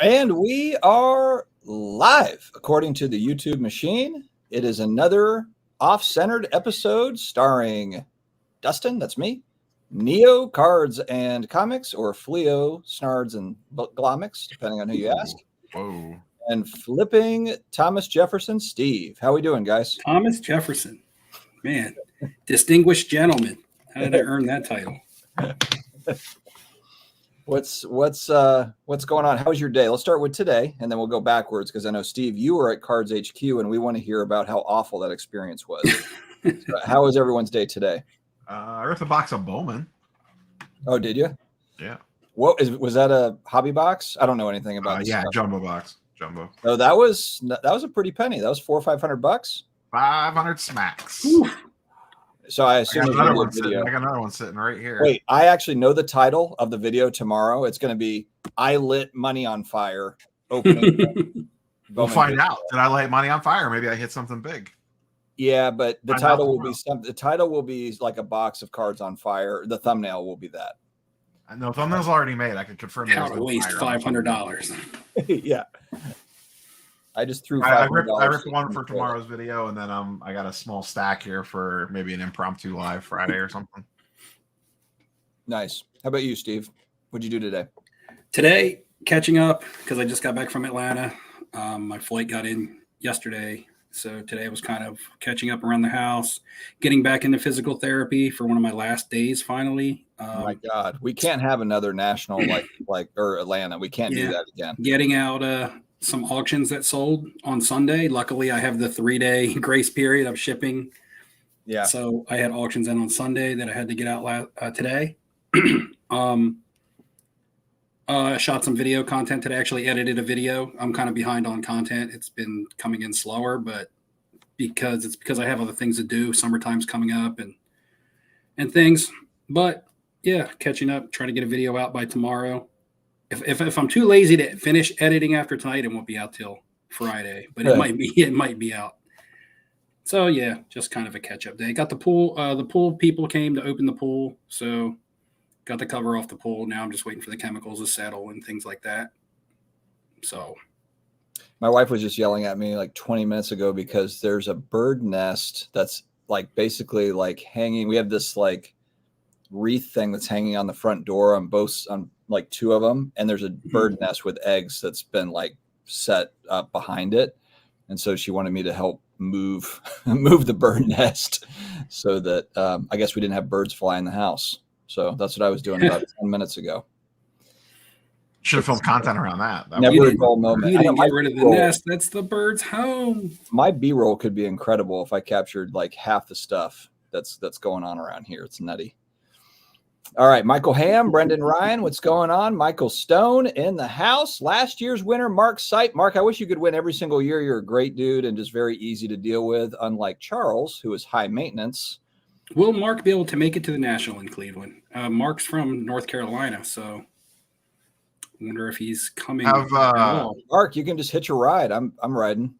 And we are live, according to the YouTube machine. It is another off-centered episode starring Dustin, that's me, Neo Cards and Comics, or Fleo Snards and Glomics, depending on who you ask. Whoa. And flipping Thomas Jefferson, Steve. How we doing, guys? Thomas Jefferson. Man, distinguished gentleman. How did I earn that title? What's going on? How was your day? Let's start with today, and then we'll go backwards because I know, Steve, you were at Cards HQ, and we want to hear about how awful that experience was. So how was everyone's day today? I ripped a box of Bowman. Oh, did you? Yeah. Was that a hobby box? I don't know anything about this. Yeah, stuff. jumbo box. Jumbo. Oh, that was a pretty penny. That was $400 or $500. 500 smacks. Ooh. So I assume I got another one sitting right here. Wait, I actually know the title of the video tomorrow. It's going to be "I Lit Money on Fire." Opening. We'll find out. Did I light money on fire? Maybe I hit something big. Yeah, but the title will be the title will be like a box of cards on fire. The thumbnail will be that. I know thumbnail's already made. I can confirm. How to waste $500? Yeah. I just threw I $500. ripped one for tomorrow's video, and then I got a small stack here for maybe an impromptu live Friday or something. Nice. How about you, Steve? What'd you do today? Today, catching up because I just got back from Atlanta. My flight got in yesterday. So today was kind of catching up around the house, getting back into physical therapy for one of my last days finally. Oh my God. We can't have another national like or Atlanta. We can't do that again. Getting out some auctions that sold on Sunday. Luckily, I have the 3-day grace period of shipping. Yeah. So I had auctions in on Sunday that I had to get out today. Shot some video content today. Actually edited a video. I'm kind of behind on content. It's been coming in slower, but because I have other things to do. Summertime's coming up and things. But yeah, catching up, trying to get a video out by tomorrow. If I'm too lazy to finish editing after tonight, it won't be out till Friday. But it might be out. So yeah, just kind of a catch up day. Got the pool. The pool people came to open the pool, so got the cover off the pool. Now I'm just waiting for the chemicals to settle and things like that. So my wife was just yelling at me like 20 minutes ago because there's a bird nest that's like basically like hanging. We have this like wreath thing that's hanging on the front door on like two of them. And there's a bird nest with eggs that's been like set up behind it. And so she wanted me to help move the bird nest so that I guess we didn't have birds fly in the house. So that's what I was doing about 10 minutes ago. Should have filmed content around that. Never a dull moment. You didn't get rid of the nest. That's the bird's home. My B-roll could be incredible if I captured like half the stuff that's going on around here. It's nutty. All right, Michael Ham, Brendan Ryan, what's going on? Michael Stone in the house. Last year's winner, Mark Sipe. Mark, I wish you could win every single year. You're a great dude and just very easy to deal with, unlike Charles, who is high maintenance. Will Mark be able to make it to the National in Cleveland? Mark's from North Carolina, so I wonder if he's coming. Mark, you can just hitch a ride. I'm riding.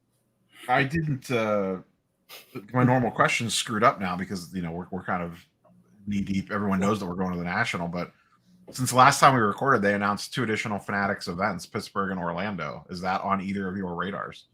I didn't. My normal questions screwed up now because we're kind of knee deep. Everyone knows that we're going to the National, but since the last time we recorded, they announced 2 additional Fanatics events, Pittsburgh and Orlando. Is that on either of your radars?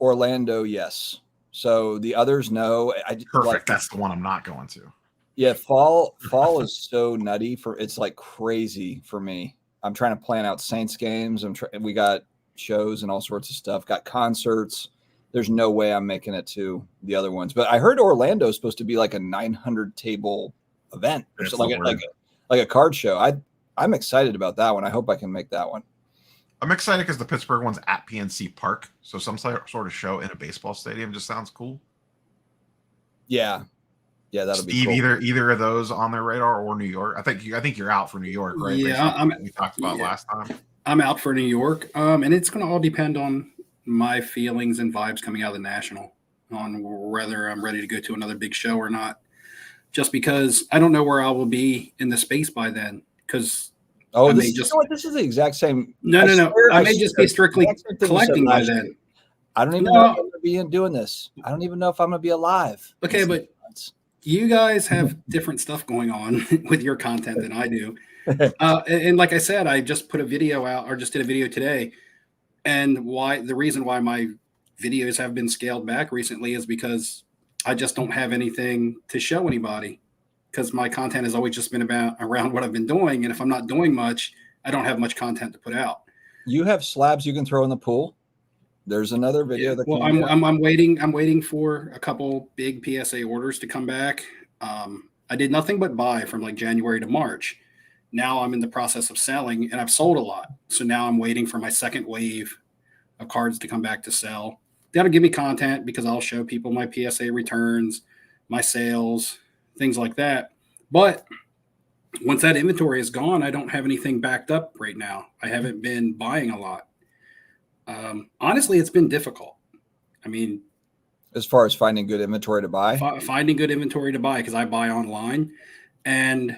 Orlando, yes. So the others, no. Perfect. That's the one I'm not going to. Yeah, fall is so nutty it's like crazy for me. I'm trying to plan out Saints games. We got shows and all sorts of stuff. Got concerts. There's no way I'm making it to the other ones. But I heard Orlando is supposed to be like a 900 table event, or so like a card show. I'm excited about that one. I hope I can make that one. I'm excited because the Pittsburgh one's at PNC Park, so some sort of show in a baseball stadium just sounds cool. Yeah, that'll be Steve, cool. Either of those on their radar or New York. I think you're out for New York, right? Yeah, we talked about last time. I'm out for New York, and it's going to all depend on my feelings and vibes coming out of the National on whether I'm ready to go to another big show or not. Just because I don't know where I will be in the space by then, because. Oh, this is the exact same. No. I may just be strictly collecting by then. I don't even know if I'm going to be doing this. I don't even know if I'm going to be alive. Okay, but you guys have different stuff going on with your content than I do. And like I said, I just put a video out, or just did a video today. And the reason why my videos have been scaled back recently is because I just don't have anything to show anybody, because my content has always just been around what I've been doing. And if I'm not doing much, I don't have much content to put out. You have slabs you can throw in the pool. There's another video. Yeah. Well, I'm waiting for a couple big PSA orders to come back. I did nothing but buy from like January to March. Now I'm in the process of selling, and I've sold a lot. So now I'm waiting for my second wave of cards to come back to sell. That'll give me content, because I'll show people my PSA returns, my sales, things like that. But once that inventory is gone, I don't have anything backed up right now. I haven't been buying a lot. Honestly, it's been difficult. I mean, as far as finding good inventory to buy, finding good inventory to buy, because I buy online, and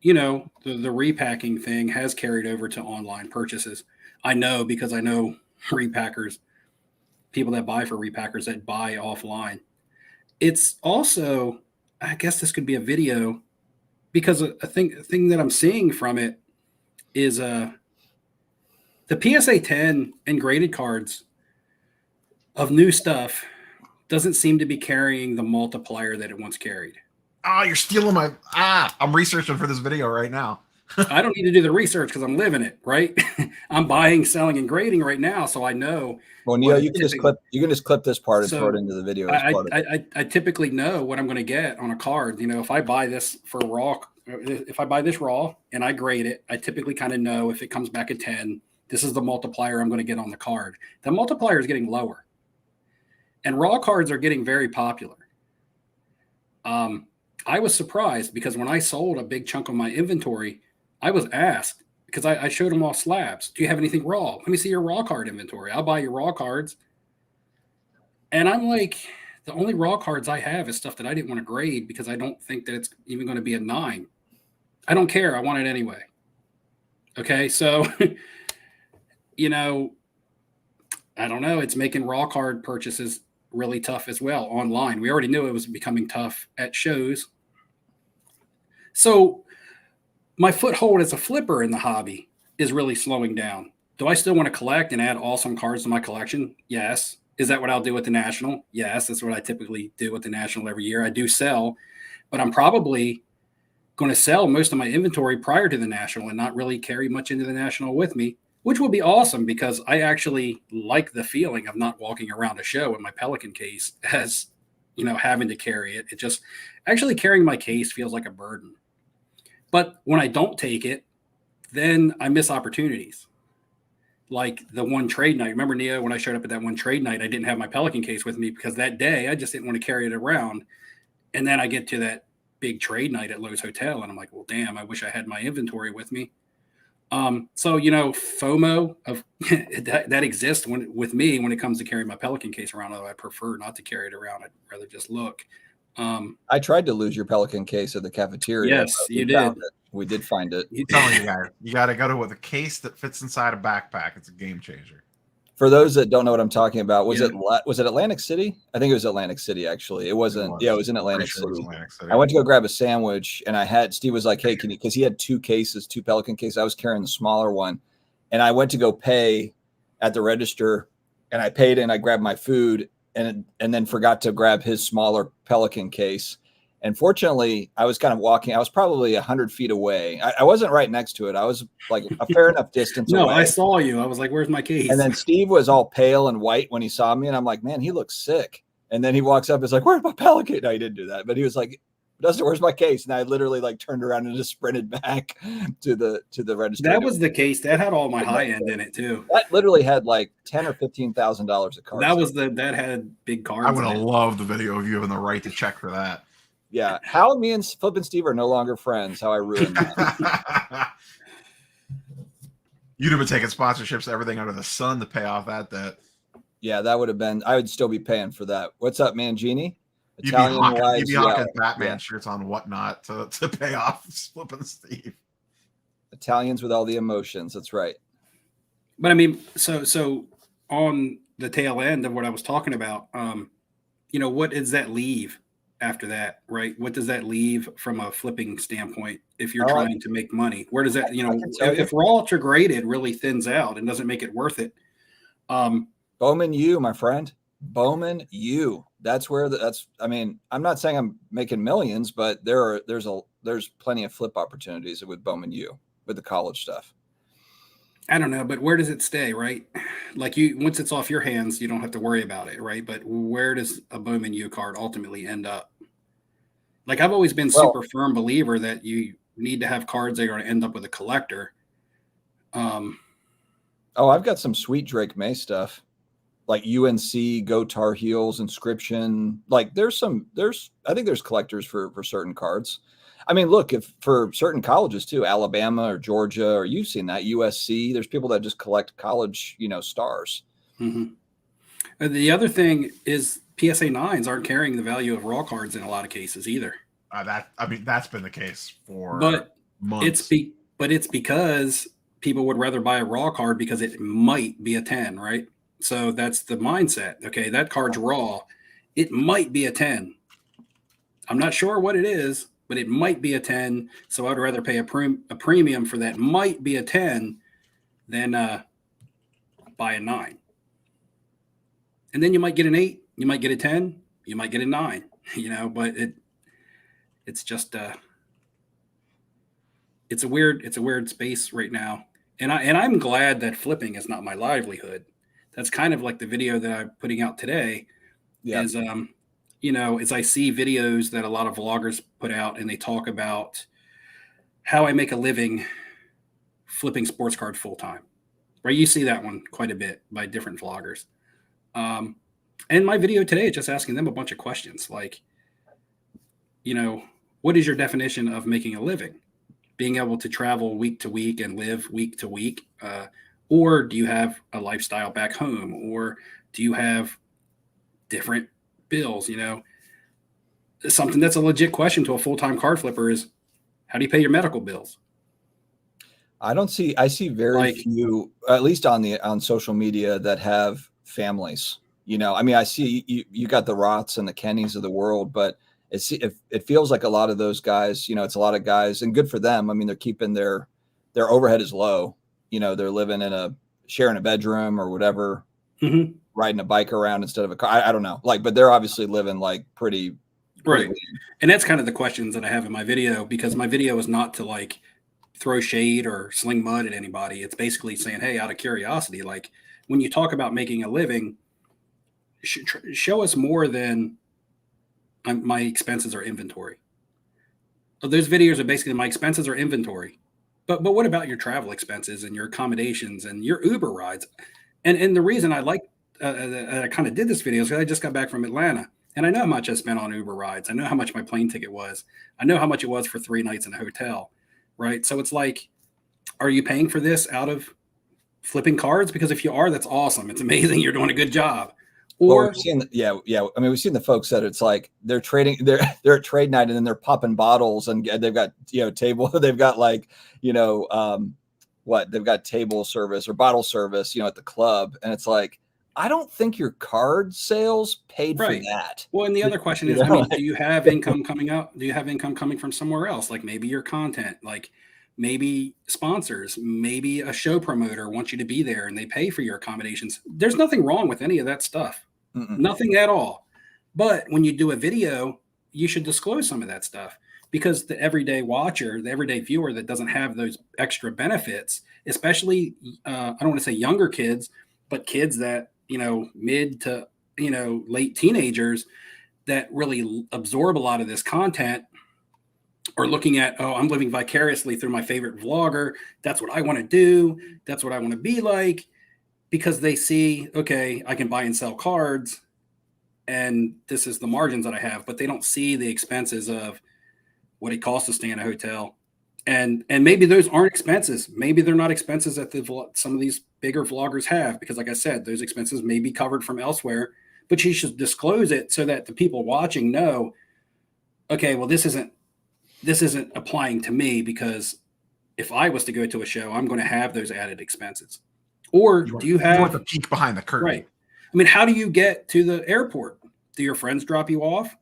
the repacking thing has carried over to online purchases. I know, because I know repackers, people that buy for repackers that buy offline. It's also, I guess this could be a video, because a thing that I'm seeing from it is the PSA 10 and graded cards of new stuff doesn't seem to be carrying the multiplier that it once carried. You're stealing my I'm researching for this video right now. I don't need to do the research, because I'm living it, right? I'm buying, selling, and grading right now, so I know. Well, Neil, you can just clip this part and throw it into the video. I typically know what I'm going to get on a card. If I buy this for raw, if I buy this raw and I grade it, I typically kind of know if it comes back at 10, this is the multiplier I'm going to get on the card. The multiplier is getting lower, and raw cards are getting very popular. I was surprised, because when I sold a big chunk of my inventory, I was asked, because I showed them all slabs. Do you have anything raw? Let me see your raw card inventory. I'll buy your raw cards. And I'm like, the only raw cards I have is stuff that I didn't want to grade, because I don't think that it's even going to be a 9. I don't care. I want it anyway. Okay. So, I don't know. It's making raw card purchases really tough as well online. We already knew it was becoming tough at shows. So my foothold as a flipper in the hobby is really slowing down. Do I still want to collect and add awesome cards to my collection? Yes. Is that what I'll do with the National? Yes. That's what I typically do with the National every year. I do sell, but I'm probably going to sell most of my inventory prior to the National and not really carry much into the National with me, which will be awesome, because I actually like the feeling of not walking around a show in my Pelican case as, having to carry it. It just, actually carrying my case feels like a burden. But when I don't take it, then I miss opportunities. Like the one trade night. Remember, Neo, when I showed up at that one trade night, I didn't have my Pelican case with me, because that day I just didn't want to carry it around. And then I get to that big trade night at Lowe's Hotel, and I'm like, well, damn, I wish I had my inventory with me. So, FOMO of that exists with me when it comes to carrying my Pelican case around, although I prefer not to carry it around. I'd rather just look. I tried to lose your Pelican case at the cafeteria. Yes, you did. We did find it. I'm telling you guys, you got to go to with a case that fits inside a backpack. It's a game changer. For those that don't know what I'm talking about, was it Atlantic City? I think it was Atlantic City, actually. It wasn't. It was in Atlantic City. I went to go grab a sandwich, and Steve was like, hey, can you, because he had two Pelican cases. I was carrying the smaller one, and I went to go pay at the register, and I paid and I grabbed my food, and then forgot to grab his smaller Pelican case. And fortunately, I was kind of walking. I was probably 100 feet away. I wasn't right next to it. I was like a fair enough distance away. No, I saw you. I was like, where's my case? And then Steve was all pale and white when he saw me. And I'm like, man, he looks sick. And then he walks up and is like, where's my Pelican? No, he didn't do that. But he was like, Dustin, where's my case? And I literally turned around and just sprinted back to the register. That was the case. That had all my high end in it too. That literally had like $10,000 or $15,000 of cards. That had big cards. I would have loved the video of you having the right to check for that. Yeah. How me and Flip and Steve are no longer friends. How I ruined that. You'd have been taking sponsorships, everything under the sun to pay off that debt. Yeah, that would have been. I would still be paying for that. What's up, Mangini? You'd be hawking Batman shirts on Whatnot to pay off Flip and Steve. Italians with all the emotions. That's right. But I mean, so on the tail end of what I was talking about, what does that leave after that, right? What does that leave from a flipping standpoint if you're Oh, trying to make money? Where does that, I can tell you. if raw ultra graded really thins out and doesn't make it worth it? Bowman U, my friend. Bowman U. That's where I mean, I'm not saying I'm making millions, but there's plenty of flip opportunities with Bowman U with the college stuff. I don't know, but where does it stay, right? Like once it's off your hands, you don't have to worry about it, right? But where does a Bowman U card ultimately end up? Like I've always been Well, super firm believer that you need to have cards that are going to end up with a collector. I've got some sweet Drake May stuff, like UNC, Go Tar Heels, Inscription. Like I think there's collectors for certain cards. I mean, look, if for certain colleges too, Alabama or Georgia, or you've seen that USC, there's people that just collect college, stars. Mm-hmm. The other thing is PSA 9s aren't carrying the value of raw cards in a lot of cases either. That's been the case for months. It's because people would rather buy a raw card because it might be a 10, right? So that's the mindset. Okay, that card's raw. It might be a 10. I'm not sure what it is, but it might be a 10. So I'd rather pay a premium for that might be a 10 than buy a 9. And then you might get an 8, you might get a 10, you might get a 9, but it's just it's a weird space right now. And I'm glad that flipping is not my livelihood. That's kind of like the video that I'm putting out today. Yeah. Is as I see videos that a lot of vloggers put out and they talk about how I make a living flipping sports cards full time. Right? You see that one quite a bit by different vloggers. And my video today is just asking them a bunch of questions like, what is your definition of making a living? Being able to travel week to week and live week to week? Or do you have a lifestyle back home? Or do you have different bills? Something that's a legit question to a full-time card flipper is, how do you pay your medical bills? I see very few, at least on social media, that have families. I mean, I see you got the Roths and the Kennys of the world, but it feels like a lot of those guys, it's a lot of guys, and good for them. I mean, they're keeping their overhead is low. They're living sharing a bedroom or whatever, mm-hmm. riding a bike around instead of a car. I don't know, but they're obviously living like pretty right. And that's kind of the questions that I have in my video, because my video is not to throw shade or sling mud at anybody. It's basically saying, hey, out of curiosity, when you talk about making a living, show us more than my expenses or inventory. So those videos are basically my expenses or inventory. But what about your travel expenses and your accommodations and your Uber rides? And the reason I I kind of did this video is because I just got back from Atlanta, and I know how much I spent on Uber rides. I know how much my plane ticket was. I know how much it was for 3 nights in a hotel, right? So it's like, are you paying for this out of flipping cards? Because if you are, that's awesome. It's amazing. You're doing a good job. Or we've seen, yeah. I mean, we've seen the folks that it's like they're trading, they're at trade night, and then they're popping bottles, and they've got table, they've got they've got table service or bottle service, at the club, and it's like, I don't think your card sales paid for that. Well, and the other question is, do you have income coming out? Do you have income coming from somewhere else? Like maybe your content, like maybe sponsors, maybe a show promoter wants you to be there and they pay for your accommodations. There's nothing wrong with any of that stuff. Mm-mm. Nothing at all. But when you do a video, you should disclose some of that stuff, because the everyday watcher, the everyday viewer that doesn't have those extra benefits, especially, I don't want to say younger kids, but kids that, mid to, late teenagers that really absorb a lot of this content, or looking at, I'm living vicariously through my favorite vlogger. That's what I want to do. That's what I want to be like, because they see, okay, I can buy and sell cards, and this is the margins that I have, but they don't see the expenses of what it costs to stay in a hotel. And maybe those aren't expenses. Maybe they're not expenses that some of these bigger vloggers have, because like I said, those expenses may be covered from elsewhere, but you should disclose it so that the people watching know, okay, well, this isn't applying to me, because if I was to go to a show, I'm going to have those added expenses. Or do you have the peek behind the curtain? Right. I mean, how do you get to the airport? Do your friends drop you off?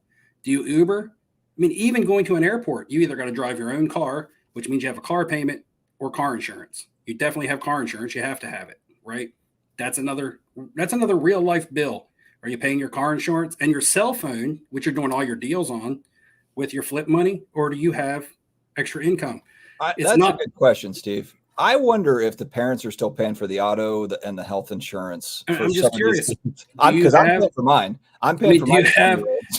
Do you Uber? I mean, even going to an airport, you either got to drive your own car, which means you have a car payment, or car insurance. You definitely have car insurance. You have to have it, right? That's another real life bill. Are you paying your car insurance and your cell phone, which you're doing all your deals on, with your flip money, or do you have extra income? That's a good question, Steve. I wonder if the parents are still paying for the auto and the health insurance. I'm just curious. Because I'm paying for mine. I'm paying for my.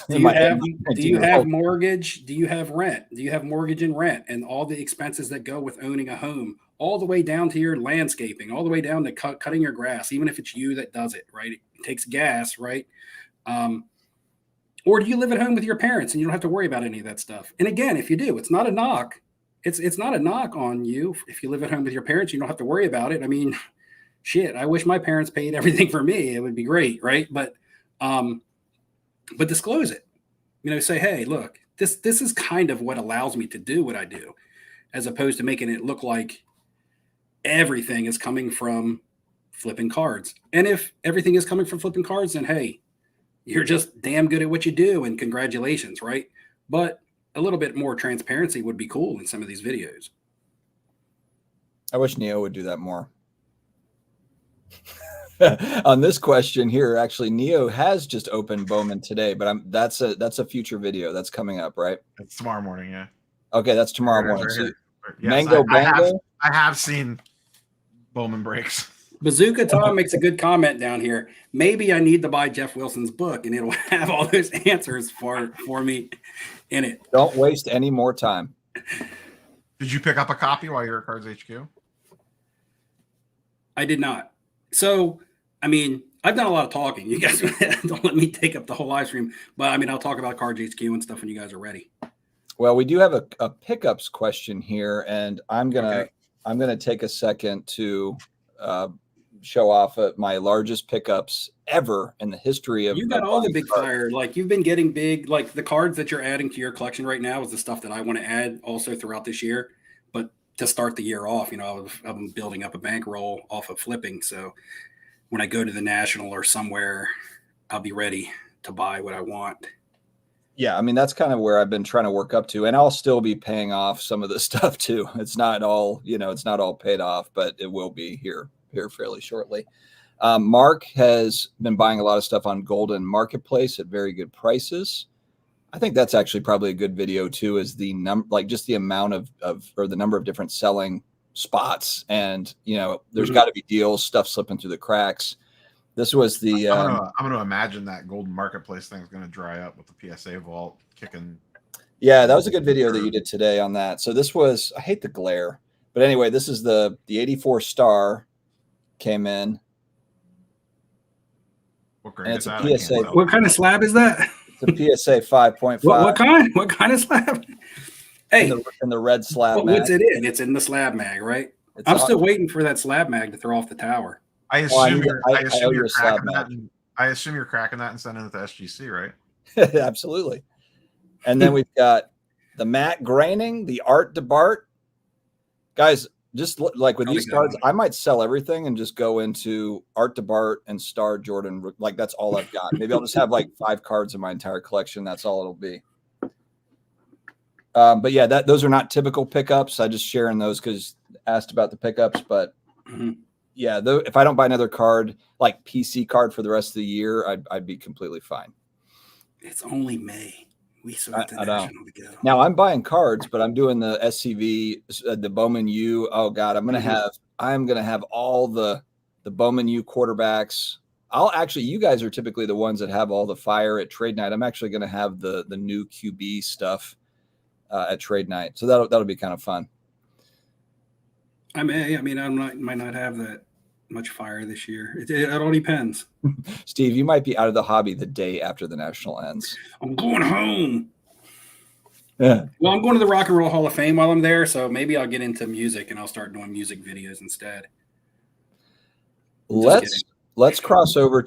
Do you have mortgage? Do you have rent? Do you have mortgage and rent and all the expenses that go with owning a home, all the way down to your landscaping, all the way down to cutting your grass, even if it's you that does it, right? It takes gas, right? Or do you live at home with your parents and you don't have to worry about any of that stuff? And again, if you do, it's not a knock. It's not a knock on you. If you live at home with your parents, you don't have to worry about it. I mean, shit, I wish my parents paid everything for me. It would be great, right? But disclose it. Say, hey, look, this is kind of what allows me to do what I do, as opposed to making it look like everything is coming from flipping cards. And if everything is coming from flipping cards, then hey, you're just damn good at what you do, and congratulations, right? But a little bit more transparency would be cool in some of these videos. I wish Neo would do that more. On this question here, actually, Neo has just opened Bowman today, but that's a future video that's coming up, right? It's tomorrow morning, yeah. Okay, that's tomorrow morning. Right, So, yes, Mango Bango. I have seen Bowman breaks. Bazooka Tom makes a good comment down here. Maybe I need to buy Jeff Wilson's book, and it'll have all those answers for me in it. Don't waste any more time. Did you pick up a copy while you were at Cards HQ? I did not. So, I mean, I've done a lot of talking. You guys don't let me take up the whole live stream, but I mean, I'll talk about Cards HQ and stuff when you guys are ready. Well, we do have a pickups question here, and I'm gonna take a second to show off my largest pickups ever in the history of. You got all the big fire. Like, you've been getting big. Like, the cards that you're adding to your collection right now is the stuff that I want to add also throughout this year. But to start the year off, I've been building up a bankroll off of flipping. So when I go to the National or somewhere, I'll be ready to buy what I want. Yeah, I mean, that's kind of where I've been trying to work up to, and I'll still be paying off some of this stuff too. It's not all, it's not all paid off, but it will be here fairly shortly. Mark has been buying a lot of stuff on Golden Marketplace at very good prices. I think that's actually probably a good video too, is the just the amount of or the number of different selling spots, and there's got to be deals, stuff slipping through the cracks. This was the. I'm going to imagine that Golden Marketplace thing is going to dry up with the PSA vault kicking. Yeah, that was a good video that you did today on that. So this was, I hate the glare, but anyway, this is the 84 star came in. And it's a PSA. What kind of slab is that? It's a PSA 5.5. What kind? What kind of slab? Hey, in the red slab mag. What's it in? It's in the slab mag, right? I'm still waiting for that slab mag to throw off the tower. I assume you're cracking that. I assume you're cracking that and sending it to SGC, right? Absolutely. And then we've got the matte graining, the art to Bart. Guys, just like with these cards, I might sell everything and just go into art to Bart and Star Jordan. Like, that's all I've got. Maybe I'll just have like 5 cards in my entire collection. That's all it'll be. But yeah, those are not typical pickups. I just sharing those because asked about the pickups. But yeah, if I don't buy another card, like PC card for the rest of the year, I'd be completely fine. It's only May. We still have the National to go. Now I'm buying cards, but I'm doing the SCV, the Bowman U. Oh God, I'm gonna have all the Bowman U quarterbacks. You guys are typically the ones that have all the fire at trade night. I'm actually gonna have the new QB stuff at trade night, so that'll be kind of fun. I might not have that much fire this year. It all depends. Steve, you might be out of the hobby the day after the National ends. I'm going home. Yeah. Well, I'm going to the Rock and Roll Hall of Fame while I'm there, so maybe I'll get into music and I'll start doing music videos instead. Let's cross over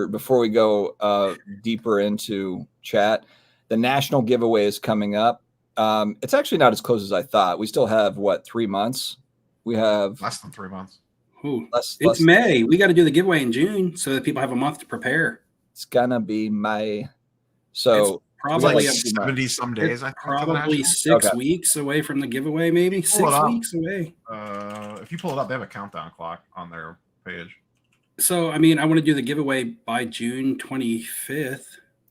before we go deeper into chat. The National giveaway is coming up. It's actually not as close as I thought. We still have 3 months? We have less than 3 months. Ooh, it's May. We got to do the giveaway in June so that people have a month to prepare. It's gonna be May. So probably like 70 some days. I think, probably to the 6 weeks away from the giveaway, maybe 6 weeks away. If you pull it up, they have a countdown clock on their page. So, I mean, I want to do the giveaway by June 25th.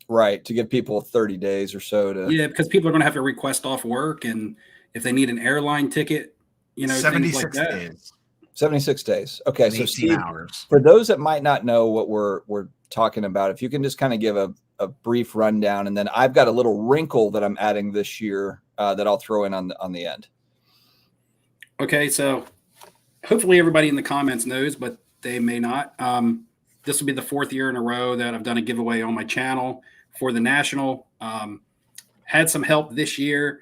Right, to give people 30 days or so to. Yeah, because people are going to have to request off work, and if they need an airline ticket, 76 things like that. days. 76 days. Okay, so 18 Steve, hours. for those that might not know what we're talking about, if you can just kind of give a brief rundown, and then I've got a little wrinkle that I'm adding this year that I'll throw in on the end. Okay, so hopefully everybody in the comments knows, but they may not. This will be the 4th year in a row that I've done a giveaway on my channel for the National. Had some help this year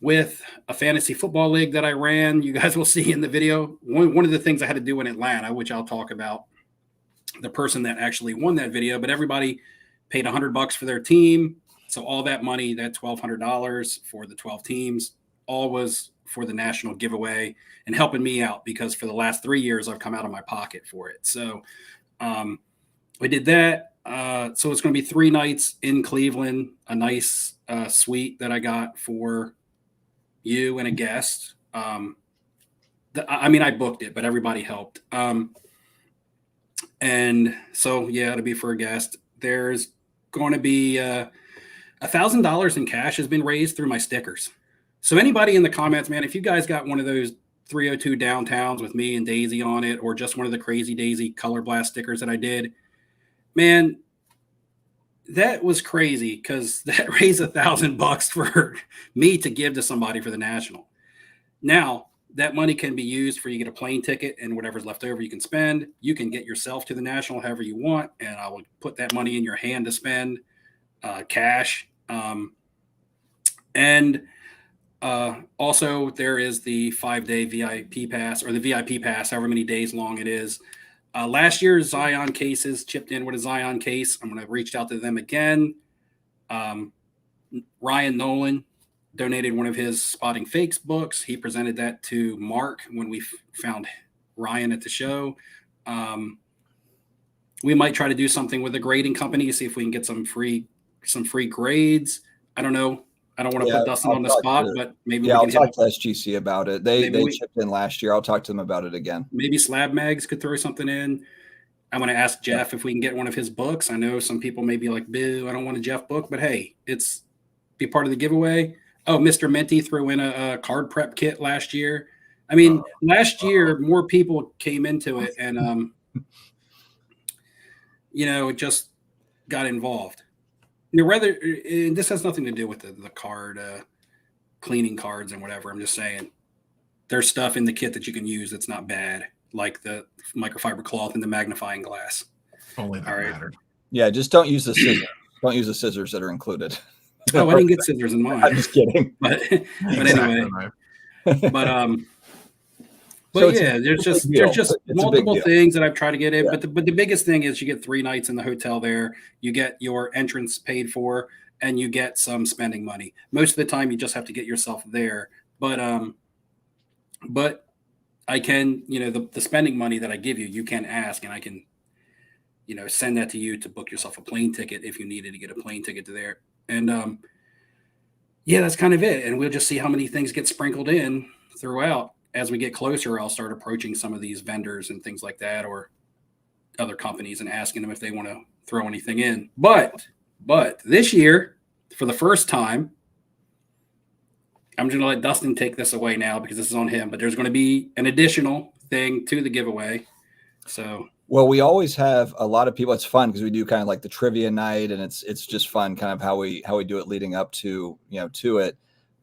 with a fantasy football league that I ran. You guys will see in the video. One of the things I had to do in Atlanta, which I'll talk about, the person that actually won that video, but everybody paid $100 for their team. So all that money, that $1,200 for the 12 teams, all was for the National giveaway and helping me out, because for the last 3 years I've come out of my pocket for it. So we did that. So it's going to be 3 nights in Cleveland, a nice suite that I got for you and a guest. I mean, I booked it, but everybody helped. And so, yeah, it'll be for a guest. There's going to be $1,000 in cash has been raised through my stickers. So anybody in the comments, man, if you guys got one of those 302 downtowns with me and Daisy on it, or just one of the Crazy Daisy Color Blast stickers that I did, man, that was crazy, because that raised $1,000 for me to give to somebody for the National. Now, that money can be used for, you get a plane ticket and whatever's left over you can spend. You can get yourself to the National however you want, and I will put that money in your hand to spend cash. Also, there is the 5-day VIP pass, or the VIP pass, however many days long it is. Last year's Zion cases chipped in with a Zion case. I'm going to reach out to them again. Ryan Nolan donated one of his Spotting Fakes books. He presented that to Mark when we found Ryan at the show. We might try to do something with a grading company, see if we can get some free grades. I don't know. I don't want to put Dustin on the spot, but maybe I'll talk to SGC about it. They chipped in last year. I'll talk to them about it again. Maybe Slab Mags could throw something in. I'm going to ask Jeff if we can get one of his books. I know some people may be like, boo, I don't want a Jeff book, but hey, it's be part of the giveaway. Oh, Mr. Minty threw in a card prep kit last year. I mean, last year, more people came into it, and, it just got involved. This has nothing to do with the card cleaning cards and whatever. I'm just saying there's stuff in the kit that you can use that's not bad, like the microfiber cloth and the magnifying glass. Only that mattered. Yeah, just don't use the scissors. Don't use the scissors that are included. Oh, I didn't get scissors in mine. I'm just kidding. But anyway, but yeah, there's just multiple things that I've tried to get in. Yeah. But the biggest thing is you get 3 nights in the hotel there. You get your entrance paid for, and you get some spending money. Most of the time, you just have to get yourself there. But I can, the spending money that I give you, you can ask, and I can, send that to you to book yourself a plane ticket if you needed to get a plane ticket to there. And that's kind of it. And we'll just see how many things get sprinkled in throughout. As we get closer, I'll start approaching some of these vendors and things like that, or other companies, and asking them if they want to throw anything in. But this year, for the first time, I'm going to let Dustin take this away now because this is on him, but there's going to be an additional thing to the giveaway. So, well, we always have a lot of people. It's fun because we do kind of like the trivia night, and it's just fun kind of how we do it leading up to, to it.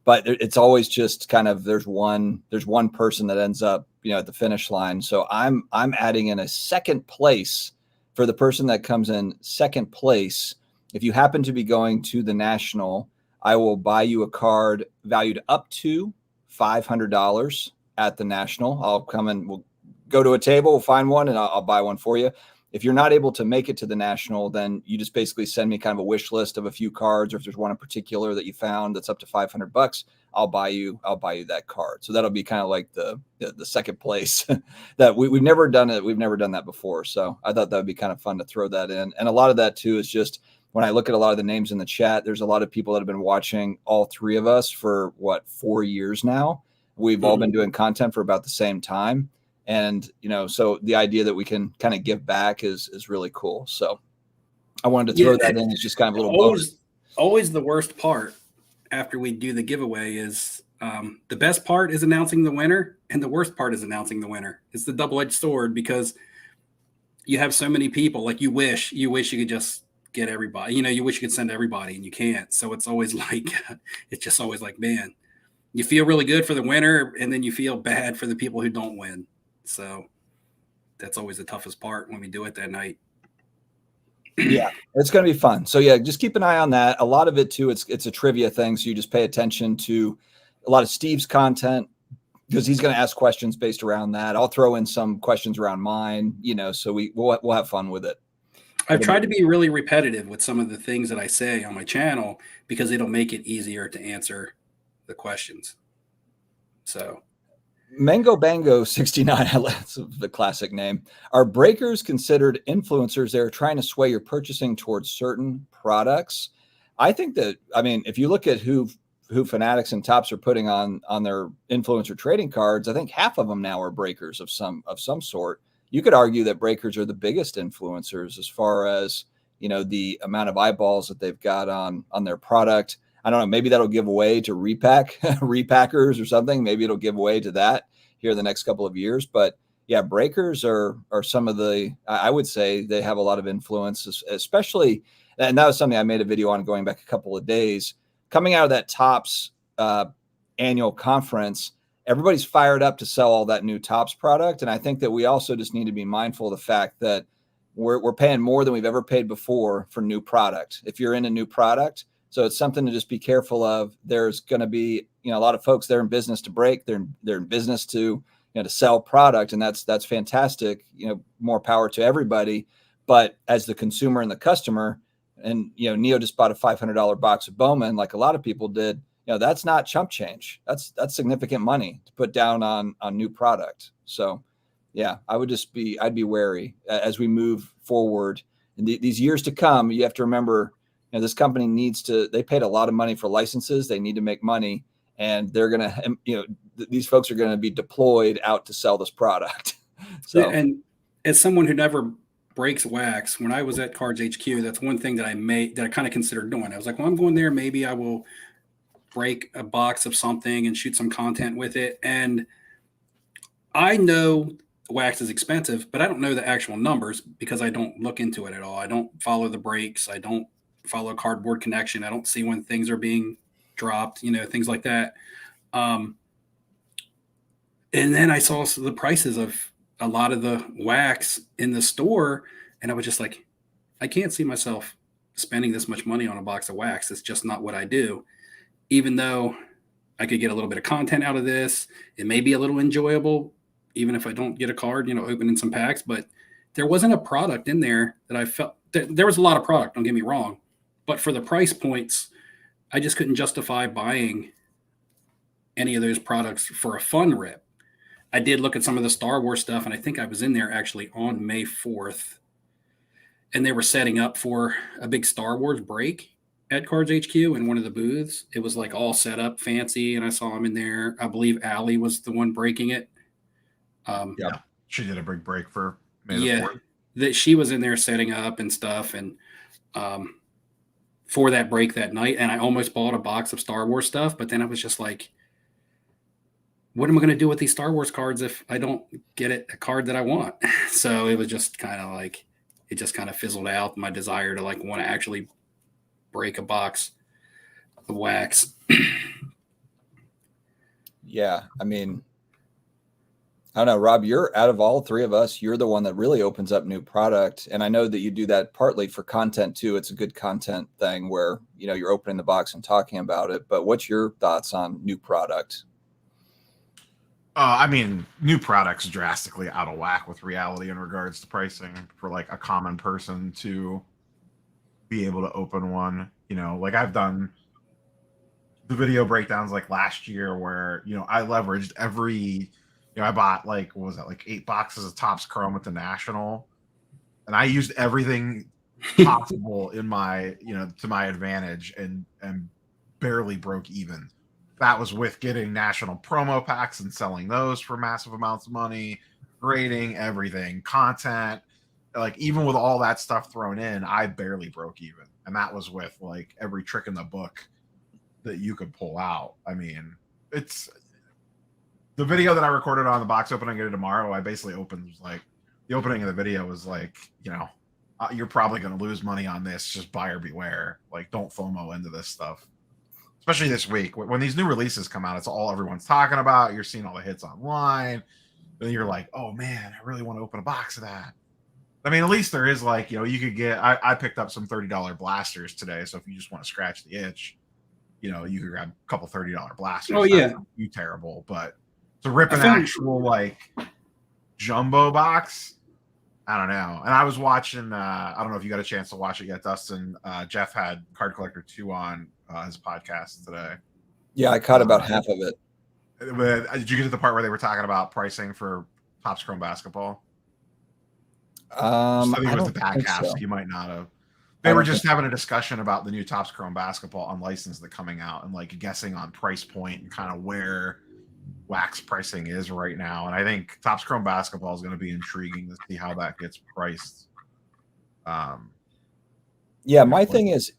But it's always just kind of there's one person that ends up at the finish line. So I'm adding in a second place for the person that comes in second place. If you happen to be going to the National, I will buy you a card valued up to $500 at the National. I'll come and we'll go to a table, we'll find one, and I'll buy one for you. If you're not able to make it to the National, then you just basically send me kind of a wish list of a few cards, or if there's one in particular that you found that's up to $500, I'll buy you that card. So that'll be kind of like the second place that we've never done it. We've never done that before. So I thought that would be kind of fun to throw that in. And a lot of that too is just when I look at a lot of the names in the chat, there's a lot of people that have been watching all three of us for 4 years now. We've all been doing content for about the same time. And, so the idea that we can kind of give back is really cool. So I wanted to throw that in as just kind of a little bonus. Always the worst part after we do the giveaway is the best part is announcing the winner, and the worst part is announcing the winner. It's the double-edged sword because you have so many people. Like you wish you could just get everybody. You wish you could send everybody, and you can't. So it's always like it's just always like, man, you feel really good for the winner, and then you feel bad for the people who don't win. So that's always the toughest part when we do it that night. Yeah, it's going to be fun. So yeah, just keep an eye on that. A lot of it too, it's a trivia thing. So you just pay attention to a lot of Steve's content because he's going to ask questions based around that. I'll throw in some questions around mine, so we'll have fun with it. I've tried to be really repetitive with some of the things that I say on my channel because it'll make it easier to answer the questions. So Mango Bango 69, that's the classic name. Are breakers considered influencers? They're trying to sway your purchasing towards certain products. I think that, if you look at who Fanatics and Tops are putting on their influencer trading cards, I think half of them now are breakers of some sort. You could argue that breakers are the biggest influencers as far as, the amount of eyeballs that they've got on their product. I don't know, maybe that'll give away to repackers or something. Maybe it'll give away to that here the next couple of years. But yeah, breakers are some of the, I would say they have a lot of influence, especially, and that was something I made a video on going back a couple of days. Coming out of that Tops annual conference, everybody's fired up to sell all that new Tops product. And I think that we also just need to be mindful of the fact that we're paying more than we've ever paid before for new product. If you're in a new product, so it's something to just be careful of. There's going to be, a lot of folks, they're in business to break. They're in business to, to sell product. And that's fantastic. More power to everybody. But as the consumer and the customer, and, Neo just bought a $500 box of Bowman, like a lot of people did, that's not chump change. That's significant money to put down on new product. So yeah, I'd be wary as we move forward in these years to come. You have to remember, this company they paid a lot of money for licenses. They need to make money, and they're going to, these folks are going to be deployed out to sell this product. So, and as someone who never breaks wax, when I was at Cards HQ, that's one thing that I kind of considered doing. I was like, well, I'm going there. Maybe I will break a box of something and shoot some content with it. And I know wax is expensive, but I don't know the actual numbers because I don't look into it at all. I don't follow the breaks. I don't follow cardboard connection. I don't see when things are being dropped, things like that. And then I saw the prices of a lot of the wax in the store, and I was just like, I can't see myself spending this much money on a box of wax. It's just not what I do. Even though I could get a little bit of content out of this, it may be a little enjoyable, even if I don't get a card, opening some packs. But there wasn't a product in there that I felt there was a lot of product, don't get me wrong. But for the price points, I just couldn't justify buying any of those products for a fun rip. I did look at some of the Star Wars stuff, and I think I was in there actually on May 4th, and they were setting up for a big Star Wars break at Cards HQ in one of the booths. It was like all set up fancy, and I saw them in there. I believe Allie was the one breaking it. Yeah, she did a big break for May 4th. That she was in there setting up and stuff, and for that break that night. And I almost bought a box of Star Wars stuff, but then I was just like, what am I going to do with these Star Wars cards if I don't get a card that I want? So it was just kind of like, it just kind of fizzled out, my desire to want to actually break a box of wax. Yeah. I don't know, Rob, you're out of all three of us, you're the one that really opens up new product. And I know that you do that partly for content too. It's a good content thing where, you're opening the box and talking about it. But what's your thoughts on new product? New products drastically out of whack with reality in regards to pricing for a common person to be able to open one. I've done the video breakdowns last year where, I leveraged every, I bought 8 boxes of Topps Chrome at the National, and I used everything possible in my, to my advantage, and barely broke even. That was with getting national promo packs and selling those for massive amounts of money, grading everything, content. Like, even with all that stuff thrown in, I barely broke even. And that was with like every trick in the book that you could pull out. I mean, it's the video that I recorded on the box opening tomorrow. I basically opened, like, the opening of the video was like, you're probably going to lose money on this. Just buyer beware. Like, don't FOMO into this stuff. Especially this week, when these new releases come out, it's all everyone's talking about. You're seeing all the hits online. Then you're like, oh man, I really want to open a box of that. I mean, at least there is, like, you could get, I picked up some $30 blasters today. So if you just want to scratch the itch, you could grab a couple $30 blasters. Oh, yeah. That's not too terrible. But to rip an actual, like, jumbo box, I don't know. And I was watching, I don't know if you got a chance to watch it yet, Dustin. Jeff had Card Collector 2 on his podcast today. Yeah, I caught about half of it. Did you get to the part where they were talking about pricing for Topps Chrome Basketball? I think it was the back half. So. You might not have. They were just having a discussion about the new Topps Chrome Basketball unlicensed that coming out, and like guessing on price point and kind of where wax pricing is right now. And I think Topps Chrome Basketball is going to be intriguing to see how that gets priced. Yeah, my thing is,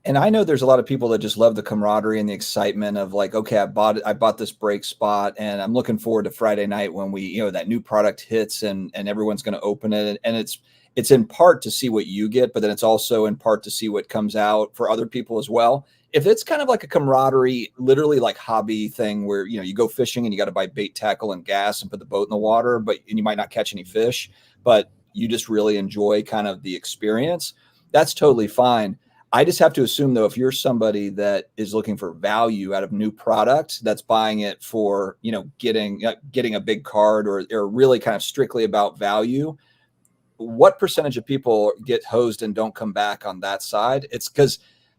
and I know there's a lot of people that just love the camaraderie and the excitement of like, okay, I bought this break spot, and I'm looking forward to Friday night when we, that new product hits and everyone's going to open it. And it's in part to see what you get, but then it's also in part to see what comes out for other people as well. If it's kind of like a camaraderie, literally like hobby thing where, you go fishing and you got to buy bait, tackle, and gas and put the boat in the water, and you might not catch any fish, but you just really enjoy kind of the experience, that's totally fine. I just have to assume, though, if you're somebody that is looking for value out of new product, that's buying it for, getting a big card or really kind of strictly about value, what percentage of people get hosed and don't come back on that side? It's because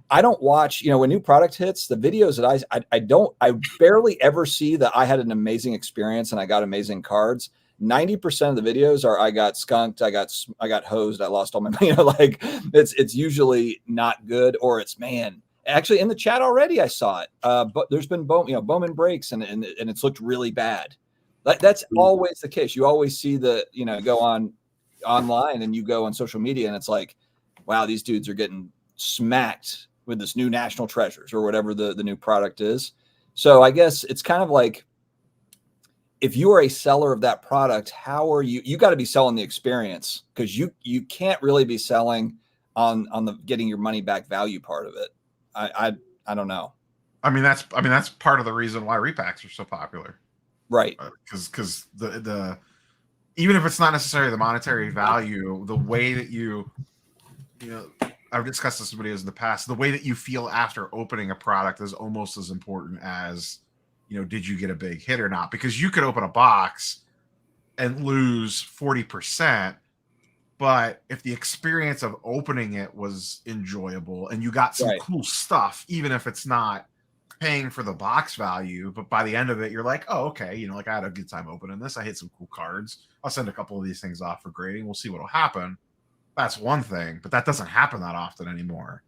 I don't watch, when new product hits, the videos that I barely ever see that I had an amazing experience and I got amazing cards. 90% of the videos are I got skunked, I got hosed, I lost all my money. Like it's usually not good, or it's, man, actually in the chat already I saw it. But there's been Bowman breaks and it's looked really bad. That's always the case. You always see go online and you go on social media and it's like, wow, these dudes are getting smacked with this new national treasures or whatever the new product is. So I guess it's kind of like, if you are a seller of that product, how are you got to be selling the experience, because you can't really be selling on the getting your money back value part of it. I don't know. I mean, that's part of the reason why repacks are so popular. Right. Because the even if it's not necessarily the monetary value, the way that I've discussed this with videos in the past, the way that you feel after opening a product is almost as important as, did you get a big hit or not? Because you could open a box and lose 40%, but if the experience of opening it was enjoyable and you got some cool stuff, even if it's not paying for the box value, but by the end of it, you're like, oh, okay, like I had a good time opening this. I hit some cool cards. I'll send a couple of these things off for grading. We'll see what'll happen. That's one thing, but that doesn't happen that often anymore.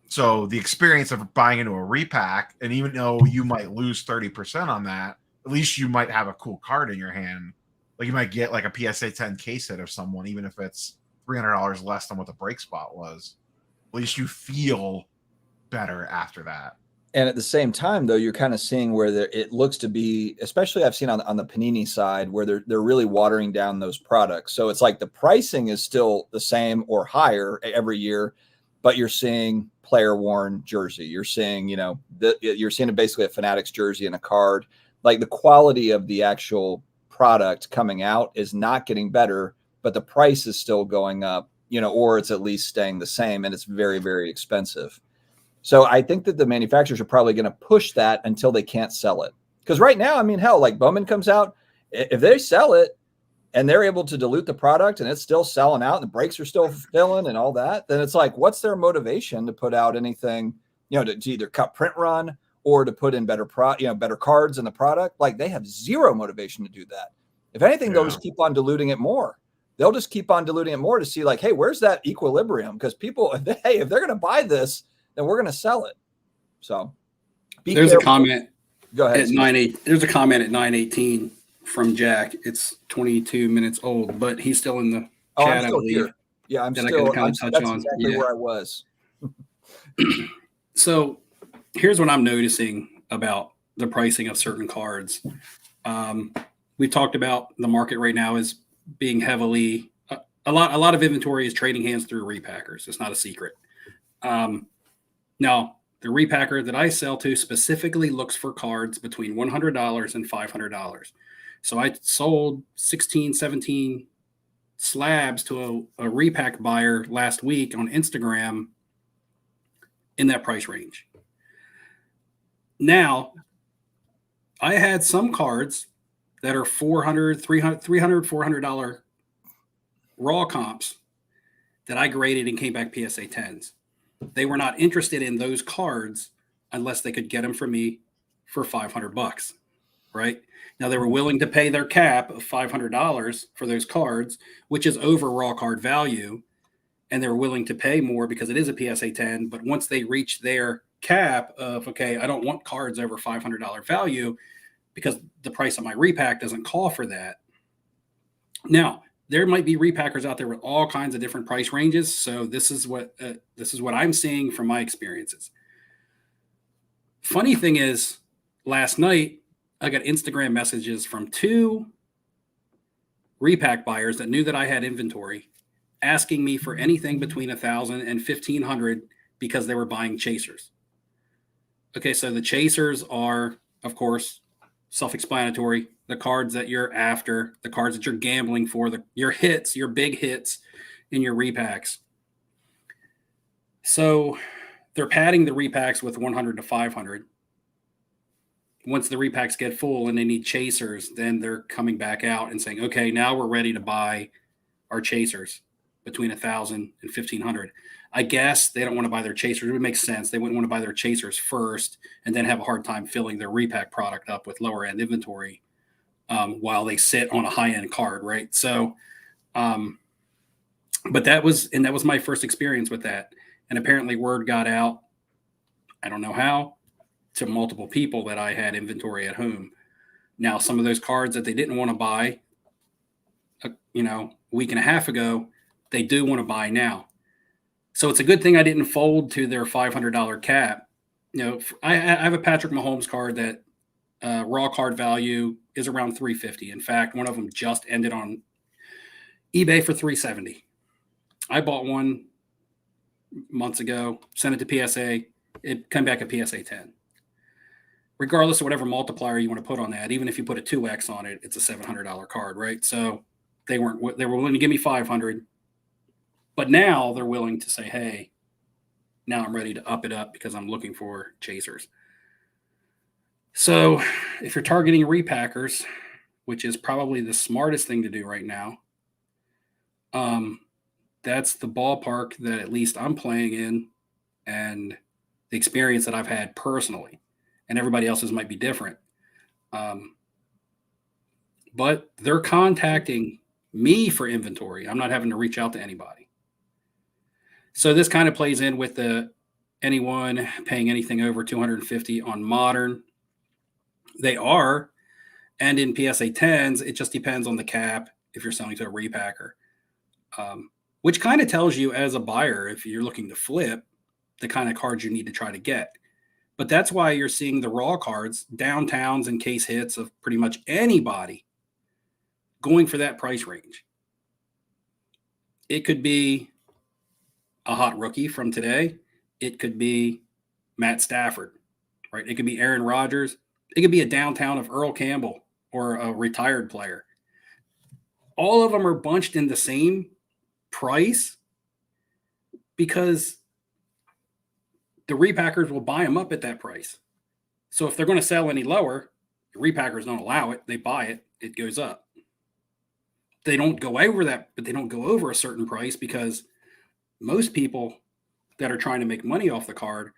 So the experience of buying into a repack, and even though you might lose 30% on that, at least you might have a cool card in your hand. Like you might get like a PSA 10 case hit of someone, even if it's $300 less than what the break spot was. At least you feel better after that. And at the same time, though, you're kind of seeing where it looks to be, especially I've seen on the Panini side, where they're really watering down those products. So it's like the pricing is still the same or higher every year, but you're seeing player worn jersey. You're seeing, you're seeing basically a Fanatics jersey and a card. Like the quality of the actual product coming out is not getting better, but the price is still going up, or it's at least staying the same, and it's very, very expensive. So I think that the manufacturers are probably going to push that until they can't sell it. Because right now, I mean, hell, like Bowman comes out, if they sell it and they're able to dilute the product and it's still selling out and the breaks are still filling and all that, then it's like, what's their motivation to put out anything, to either cut print run or to put in better cards in the product? Like they have zero motivation to do that. If anything, they'll just keep on diluting it more. they'll just keep on diluting it more to see like, hey, where's that equilibrium? Because people, hey, if they're going to buy this, then we're going to sell it. So there's a comment. Go ahead. At 9:8, there's a comment at 9:18 from Jack. It's 22 minutes old, but he's still in the chat. I'm still here. Yeah, I'm still. That's exactly where I was. So here's what I'm noticing about the pricing of certain cards. We talked about the market right now is being heavily a lot of inventory is trading hands through repackers. It's not a secret. Now, the repacker that I sell to specifically looks for cards between $100 and $500. So I sold 16, 17 slabs to a repack buyer last week on Instagram in that price range. Now, I had some cards that are $400, $400 raw comps that I graded and came back PSA 10s. They were not interested in those cards unless they could get them from me for $500, right? Now they were willing to pay their cap of $500 for those cards, which is over raw card value. And they're willing to pay more because it is a PSA 10. But once they reach their cap of, okay, I don't want cards over $500 value because the price of my repack doesn't call for that. Now, there might be repackers out there with all kinds of different price ranges. So this is what I'm seeing from my experiences. Funny thing is, last night I got Instagram messages from 2 repack buyers that knew that I had inventory, asking me for anything between $1,000 and $1,500 because they were buying chasers. Okay, so the chasers are, of course, self-explanatory. The cards that you're after, the cards that you're gambling for, your hits, your big hits in your repacks. So they're padding the repacks with 100 to 500. Once the repacks get full and they need chasers, then they're coming back out and saying, okay, now we're ready to buy our chasers between 1,000 and 1,500. I guess they don't want to buy their chasers. It would make sense. They wouldn't want to buy their chasers first and then have a hard time filling their repack product up with lower end inventory while they sit on a high end card, right? So, but that was my first experience with that. And apparently word got out, I don't know how, to multiple people that I had inventory at home. Now, some of those cards that they didn't want to buy, a week and a half ago, they do want to buy now. So it's a good thing I didn't fold to their $500 cap. I have a Patrick Mahomes card that raw card value is around $350. In fact, one of them just ended on eBay for $370. I bought one months ago, sent it to PSA. It came back at PSA 10. Regardless of whatever multiplier you want to put on that, even if you put a 2x on it, it's a $700 card, right? So they were willing to give me $500, but now they're willing to say, hey, now I'm ready to up it up because I'm looking for chasers. So if you're targeting repackers, which is probably the smartest thing to do right now, that's the ballpark that at least I'm playing in and the experience that I've had personally. And everybody else's might be different. But they're contacting me for inventory. I'm not having to reach out to anybody. So this kind of plays in with anyone paying anything over $250 on modern. They are. And in PSA 10s, it just depends on the cap if you're selling to a repacker. Which kind of tells you as a buyer, if you're looking to flip, the kind of cards you need to try to get. But that's why you're seeing the raw cards, downtowns and case hits of pretty much anybody going for that price range. It could be a hot rookie from today. It could be Matt Stafford, right? It could be Aaron Rodgers. It could be a downtown of Earl Campbell or a retired player. All of them are bunched in the same price because the repackers will buy them up at that price. So if they're going to sell any lower, the repackers don't allow it. They buy it. It goes up. They don't go over that, but they don't go over a certain price because most people that are trying to make money off the card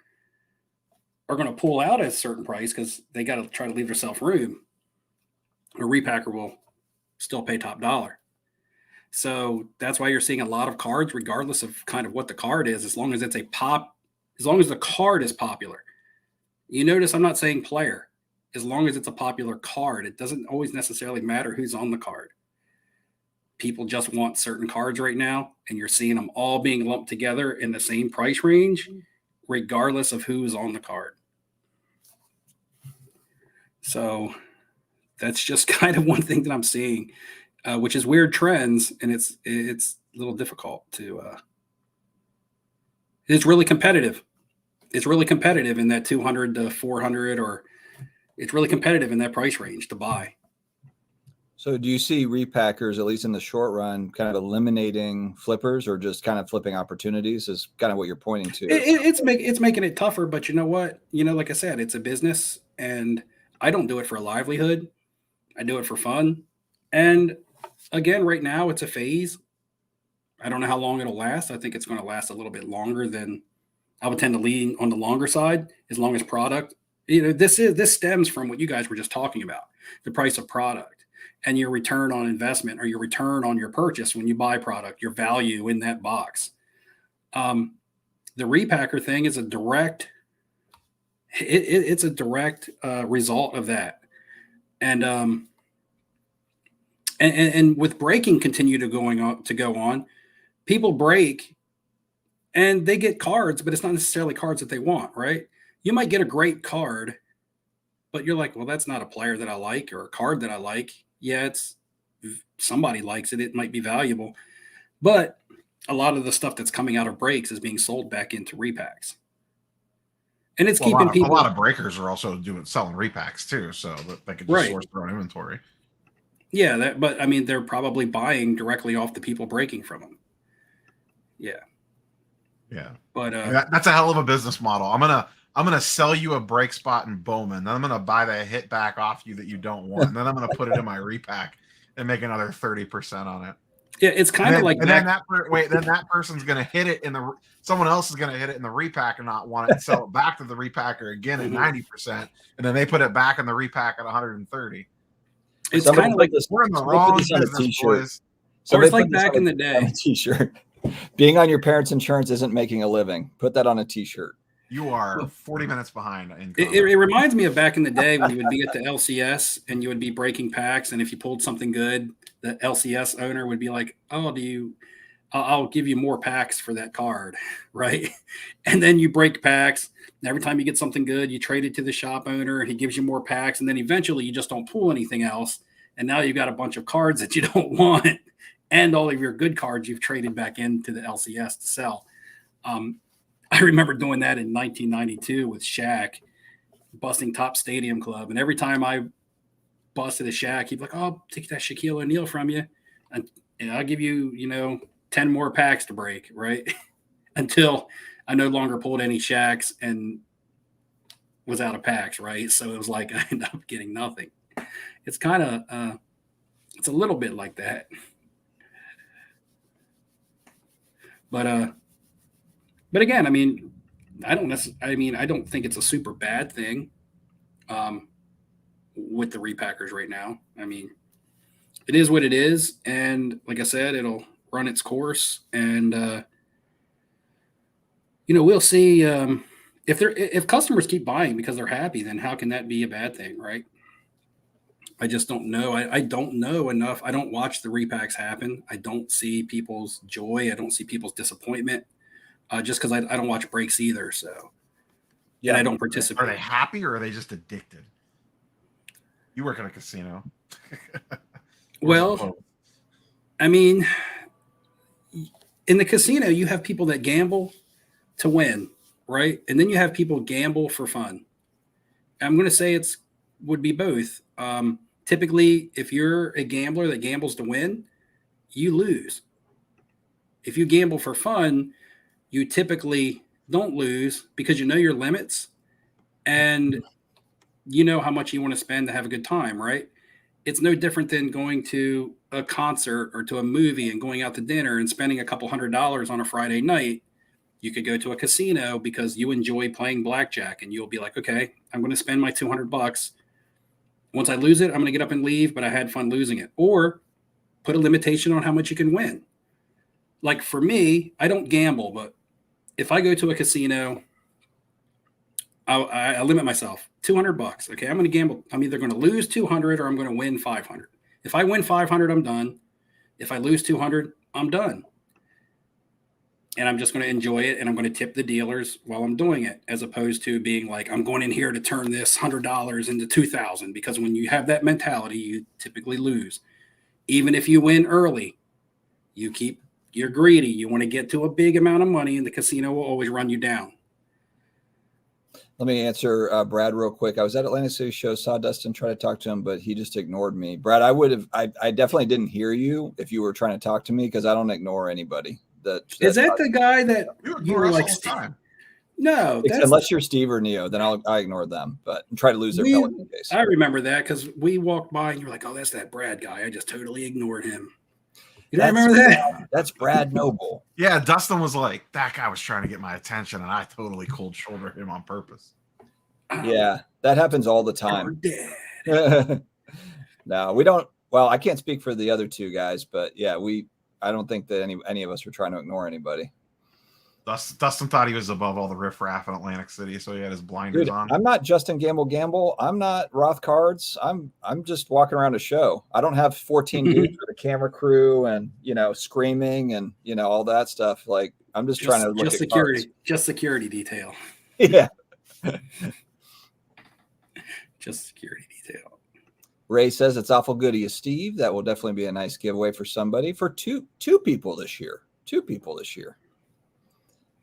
are going to pull out at a certain price because they got to try to leave themselves room. A repacker will still pay top dollar. So that's why you're seeing a lot of cards, regardless of kind of what the card is, as long as it's as long as the card is popular. You notice I'm not saying player. As long as it's a popular card, it doesn't always necessarily matter who's on the card. People just want certain cards right now, and you're seeing them all being lumped together in the same price range, regardless of who's on the card. So that's just kind of one thing that I'm seeing, which is weird trends, and it's a little difficult to. It's really competitive. It's really competitive in that 200 to 400, or it's really competitive in that price range to buy. So do you see repackers, at least in the short run, kind of eliminating flippers or just kind of flipping opportunities is kind of what you're pointing to? It's making it tougher, but you know what? Like I said, it's a business, and I don't do it for a livelihood. I do it for fun. And again, right now it's a phase. I don't know how long it'll last. I think it's going to last a little bit longer than I would tend to lean on the longer side, as long as product. This stems from what you guys were just talking about, the price of product and your return on investment, or your return on your purchase when you buy product, your value in that box. The repacker thing is a direct, it's a direct result of that. And with breaking continue to go on, people break and they get cards, but it's not necessarily cards that they want, right? You might get a great card, but you're like, well, that's not a player that I like or a card that I like. Yeah, it's somebody likes it. It might be valuable, but a lot of the stuff that's coming out of breaks is being sold back into repacks. And it's keeping people. A lot of breakers are also selling repacks too, so that they can just source their own inventory. Yeah, but I mean, they're probably buying directly off the people breaking from them. Yeah. Yeah. But that's a hell of a business model. I'm gonna sell you a break spot in Bowman, then I'm gonna buy the hit back off you that you don't want, and then I'm gonna put it in my repack and make another 30% on it. Yeah, it's kind of like then that person's gonna hit it someone else is gonna hit it in the repack and not want it and sell it back to the repacker again at 90%, and then they put it back in the repack at 130. It's kind of like we're in the wrong business, boys. Or it's like back in the day. T-shirt. Being on your parents' insurance isn't making a living. Put that on a T-shirt. You are 40 minutes behind. It reminds me of back in the day when you would be at the LCS and you would be breaking packs, and if you pulled something good, the LCS owner would be like, "Oh, I'll give you more packs for that card," right? And then you break packs. And every time you get something good, you trade it to the shop owner, and he gives you more packs, and then eventually you just don't pull anything else, and now you've got a bunch of cards that you don't want, and all of your good cards you've traded back into the LCS to sell. I remember doing that in 1992 with Shaq, busting Top Stadium Club. And every time I busted a Shaq, he'd be like, "Oh, I'll take that Shaquille O'Neal from you, and I'll give you, 10 more packs to break," right? Until I no longer pulled any Shaqs and was out of packs, right? So it was like I ended up getting nothing. It's kind of, it's a little bit like that. But again, I mean, I don't think it's a super bad thing with the repackers right now. I mean, it is what it is, and like I said, it'll run its course, and we'll see if customers keep buying because they're happy. Then how can that be a bad thing, right? I just don't know. I don't know enough. I don't watch the repacks happen. I don't see people's joy. I don't see people's disappointment. Just because I don't watch breaks either, so yeah, I don't participate. Are they happy or are they just addicted? You work at a casino. Well, I mean, in the casino, you have people that gamble to win, right? And then you have people gamble for fun. I'm going to say would be both. Typically, if you're a gambler that gambles to win, you lose. If you gamble for fun, you typically don't lose because you know your limits and you know how much you want to spend to have a good time, right? It's no different than going to a concert or to a movie and going out to dinner and spending a couple $100s on a Friday night. You could go to a casino because you enjoy playing blackjack, and you'll be like, okay, I'm going to spend my $200. Once I lose it, I'm going to get up and leave, but I had fun losing it. Or put a limitation on how much you can win. Like for me, I don't gamble, but if I go to a casino, I limit myself $200. Okay, I'm going to gamble. I'm either going to lose 200 or I'm going to win 500. If I win 500, I'm done. If I lose 200, I'm done. And I'm just going to enjoy it, and I'm going to tip the dealers while I'm doing it, as opposed to being like, I'm going in here to turn this $100 into $2,000, because when you have that mentality, you typically lose. Even if you win early, you're greedy. You want to get to a big amount of money, and the casino will always run you down. Let me answer Brad real quick. I was at Atlantic City show, saw Dustin, try to talk to him, but he just ignored me. Brad, I definitely didn't hear you if you were trying to talk to me, because I don't ignore anybody. Is that the guy that you were like time? No, unless you're Steve or Neo, then I ignore them, but try to lose their Pelican case. I remember that because we walked by and you're like, oh, that's that Brad guy. I just totally ignored him. You don't remember that? That's Brad Noble. Yeah, Dustin was like, that guy was trying to get my attention, and I totally cold shouldered him on purpose. Yeah, that happens all the time. No, we don't. Well, I can't speak for the other two guys, but yeah, I don't think that any of us were trying to ignore anybody. Dustin thought he was above all the riffraff in Atlantic City, so he had his blinders on. I'm not Justin Gamble. I'm not Roth Cards. I'm just walking around a show. I don't have 14 dudes with a camera crew and screaming and all that stuff. Like I'm just trying to look at security, cards. Just security detail. Yeah. Just security detail. Ray says it's awful good of you, Steve. That will definitely be a nice giveaway for somebody, for two people this year. 2 people this year.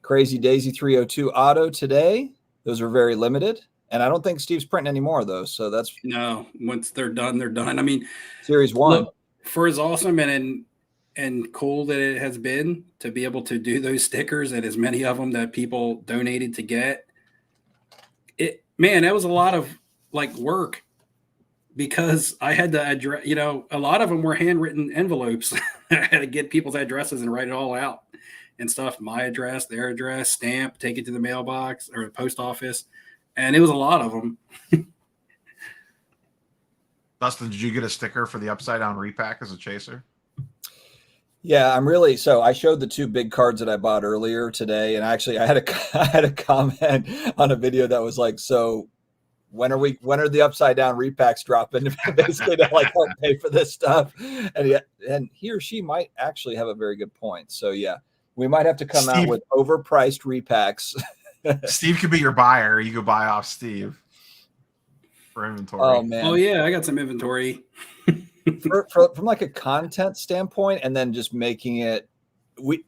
Crazy Daisy 302 auto today. Those are very limited. And I don't think Steve's printing any more of those. So that's no, once they're done, they're done. I mean, series 1. Look, for as awesome and cool that it has been to be able to do those stickers and as many of them that people donated to get it, man, that was a lot of work, because I had to address, a lot of them were handwritten envelopes. I had to get people's addresses and write it all out and stuff. My address, their address, stamp, take it to the mailbox or the post office. And it was a lot of them. Dustin, did you get a sticker for the upside down repack as a chaser? Yeah, so I showed the 2 big cards that I bought earlier today. And actually I had a comment on a video that was like, so when are the upside down repacks dropping basically to help pay for this stuff? And he or she might actually have a very good point. So yeah, we might have to come out with overpriced repacks. Steve could be your buyer. You could buy off Steve for inventory. Oh man. Oh yeah, I got some inventory. From a content standpoint, and then just making it,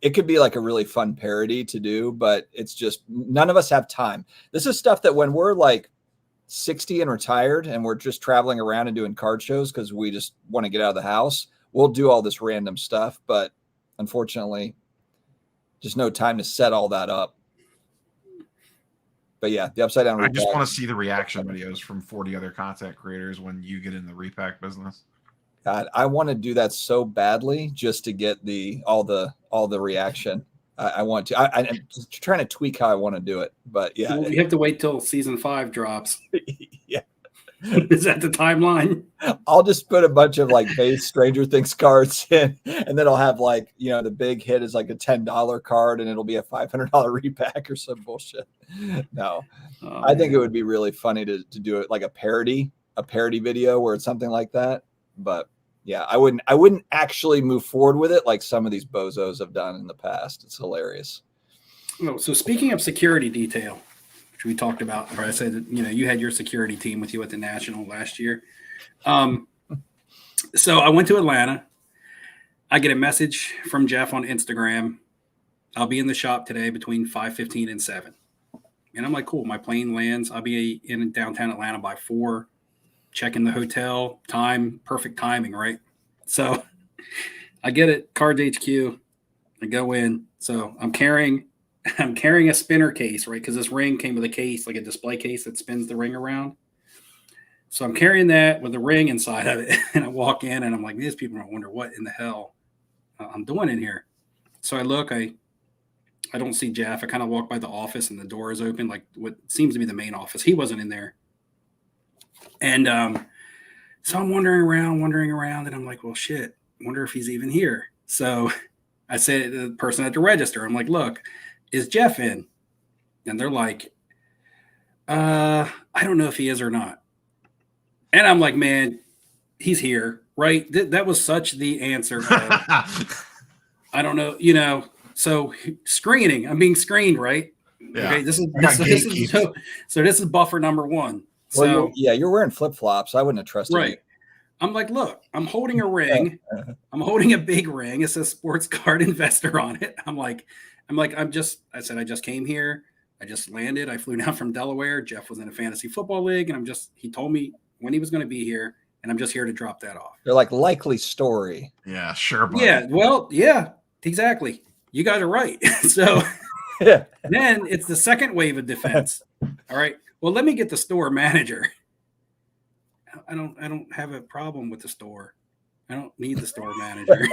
it could be like a really fun parody to do, but it's just none of us have time. This is stuff that when we're 60 and retired and we're just traveling around and doing card shows because we just want to get out of the house, we'll do all this random stuff, but unfortunately just no time to set all that up. But yeah, the upside down I just want to see the reaction videos from 40 other content creators when you get in the repack business. God, I want to do that so badly just to get all the reaction. I want to. I'm just trying to tweak how I want to do it, but yeah, you have to wait till season 5 drops. Yeah, is that the timeline? I'll just put a bunch of base Stranger Things cards in, and then I'll have the big hit is a $10 card, and it'll be a $500 repack or some bullshit. No, I think it would be really funny to do it like a parody video where it's something like that. But yeah, I wouldn't actually move forward with it like some of these bozos have done in the past. It's hilarious. Oh, so speaking of security detail, which we talked about, or I said that, you had your security team with you at the National last year. So I went to Atlanta. I get a message from Jeff on Instagram. I'll be in the shop today between 5:15 and 7. And I'm like, cool. My plane lands. I'll be in downtown Atlanta by 4. Checking the hotel time, perfect timing, right? So I get it, Cards HQ. I go in. So I'm carrying a spinner case, right? Because this ring came with a case, like a display case that spins the ring around. So I'm carrying that with a ring inside of it. And I walk in and I'm like, these people are gonna wonder what in the hell I'm doing in here. So I look, I don't see Jeff. I kind of walk by the office and the door is open, like what seems to be the main office. He wasn't in there. And so I'm wandering around, and I'm like, well, shit. wonder if he's even here. So I said to the person at the register, I'm like, look, is Jeff in? And they're like, I don't know if he is or not. And I'm like, man, he's here, right? That was such the answer. I don't know, so screening, I'm being screened, right? Yeah. Okay, this is buffer number one. Well, you're wearing flip-flops. I wouldn't have trusted you. Right. I'm like, look, I'm holding a ring. I'm holding a big ring. It says sports card investor on it. I said, I just came here. I just landed. I flew down from Delaware. Jeff was in a fantasy football league. And he told me when he was going to be here. And I'm just here to drop that off. They're like, likely story. Yeah, sure. Buddy. Yeah. Well, yeah, exactly. You guys are right. So then it's the second wave of defense. All right. Well, let me get the store manager. I don't have a problem with the store. I don't need the store manager.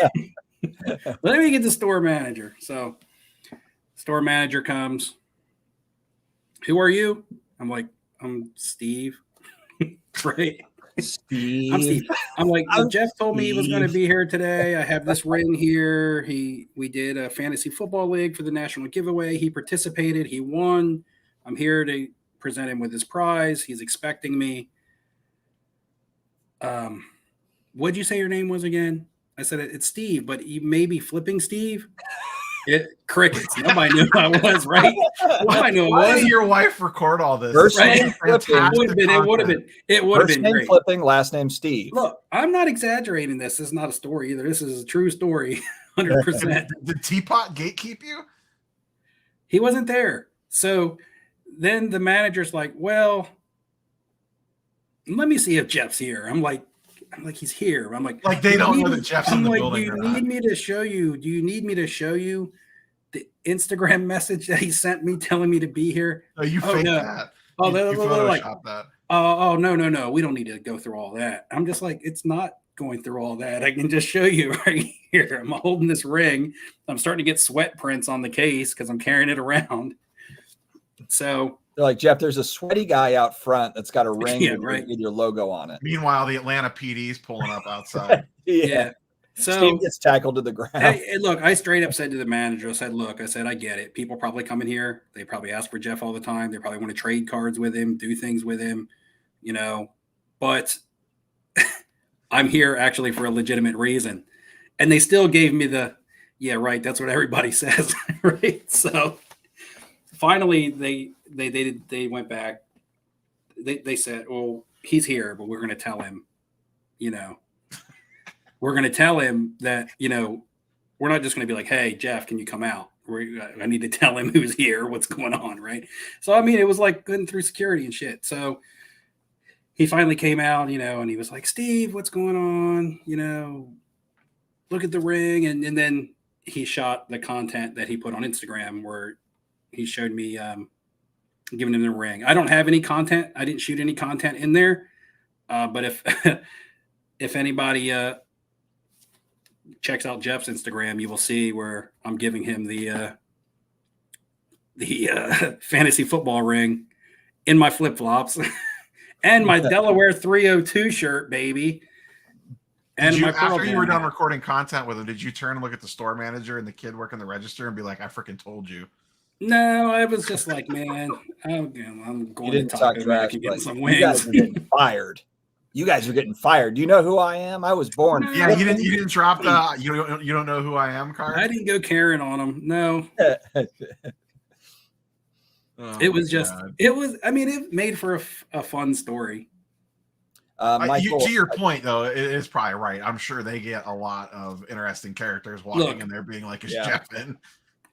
Let me get the store manager. So store manager comes. Who are you? I'm like, I'm Steve. Right. Steve. I'm Steve. I'm like, Jeff told me he was going to be here today. I have this ring here. We did a fantasy football league for the national giveaway. He participated. He won. I'm here to present him with his prize. He's expecting me. What'd you say your name was again? I said it's Steve, but you may be flipping Steve. Crickets. Nobody knew who I was, right? Why did your wife record all this? First right? name flipping. It would have been great. Flipping, last name Steve. Look, I'm not exaggerating this. This is not a story either. This is a true story, 100%. Did Teapot gatekeep you? He wasn't there. So then the manager's like, well, let me see if Jeff's here. I'm like, he's here. I'm like they don't know that Jeff's in the building. Do you need me to show you the Instagram message that he sent me telling me to be here? Oh, you faked that. Oh, you photoshopped that. Oh, no. We don't need to go through all that. I'm just like, it's not going through all that. I can just show you right here. I'm holding this ring. I'm starting to get sweat prints on the case because I'm carrying it around. So they're like, Jeff, there's a sweaty guy out front that's got a ring with your logo on it. Meanwhile, the Atlanta PD's pulling up outside. Yeah. So Steve gets tackled to the ground. Hey, look, I straight up said to the manager, I said, I get it. People probably come in here. They probably ask for Jeff all the time. They probably want to trade cards with him, do things with him, but I'm here actually for a legitimate reason. And they still gave me yeah, right. That's what everybody says. Right. So finally they went back. They said, well, he's here, but we're going to tell him, we're going to tell him that, we're not just going to be like, hey, Jeff, can you come out? I need to tell him who's here, what's going on, right? So, I mean, it was like going through security and shit. So he finally came out, and he was like, Steve, what's going on? Look at the ring. And then he shot the content that he put on Instagram where he showed me giving him the ring. I don't have any content. I didn't shoot any content in there. But if anybody checks out Jeff's Instagram, you will see where I'm giving him the fantasy football ring in my flip-flops and my Delaware 302 shirt, baby. And after you were done recording content with him, did you turn and look at the store manager and the kid working the register and be like, I freaking told you? No, I was just like, man, I'm going to talk trash and get some wings. You guys are getting fired. You guys are getting fired. Do you know who I am? I was born. Yeah, you didn't drop the you don't know who I am card. I didn't go carrying on them. No. It was just God. It made for a fun story. To your point, though, it is probably right. I'm sure they get a lot of interesting characters walking in there being like, is Jeff in?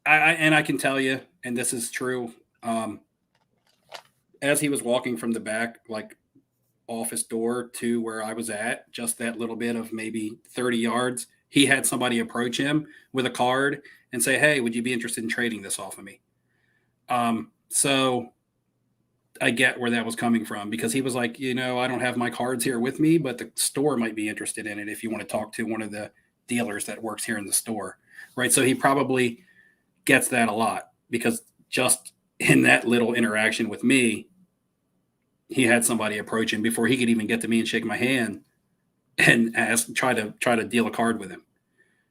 I can tell you, and this is true. As he was walking from the back, like office door to where I was at, just that little bit of maybe 30 yards, he had somebody approach him with a card and say, hey, would you be interested in trading this off of me? So I get where that was coming from because he was like, I don't have my cards here with me, but the store might be interested in it if you want to talk to one of the dealers that works here in the store. Right. So he probably gets that a lot because just in that little interaction with me, he had somebody approach him before he could even get to me and shake my hand. and try to deal a card with him.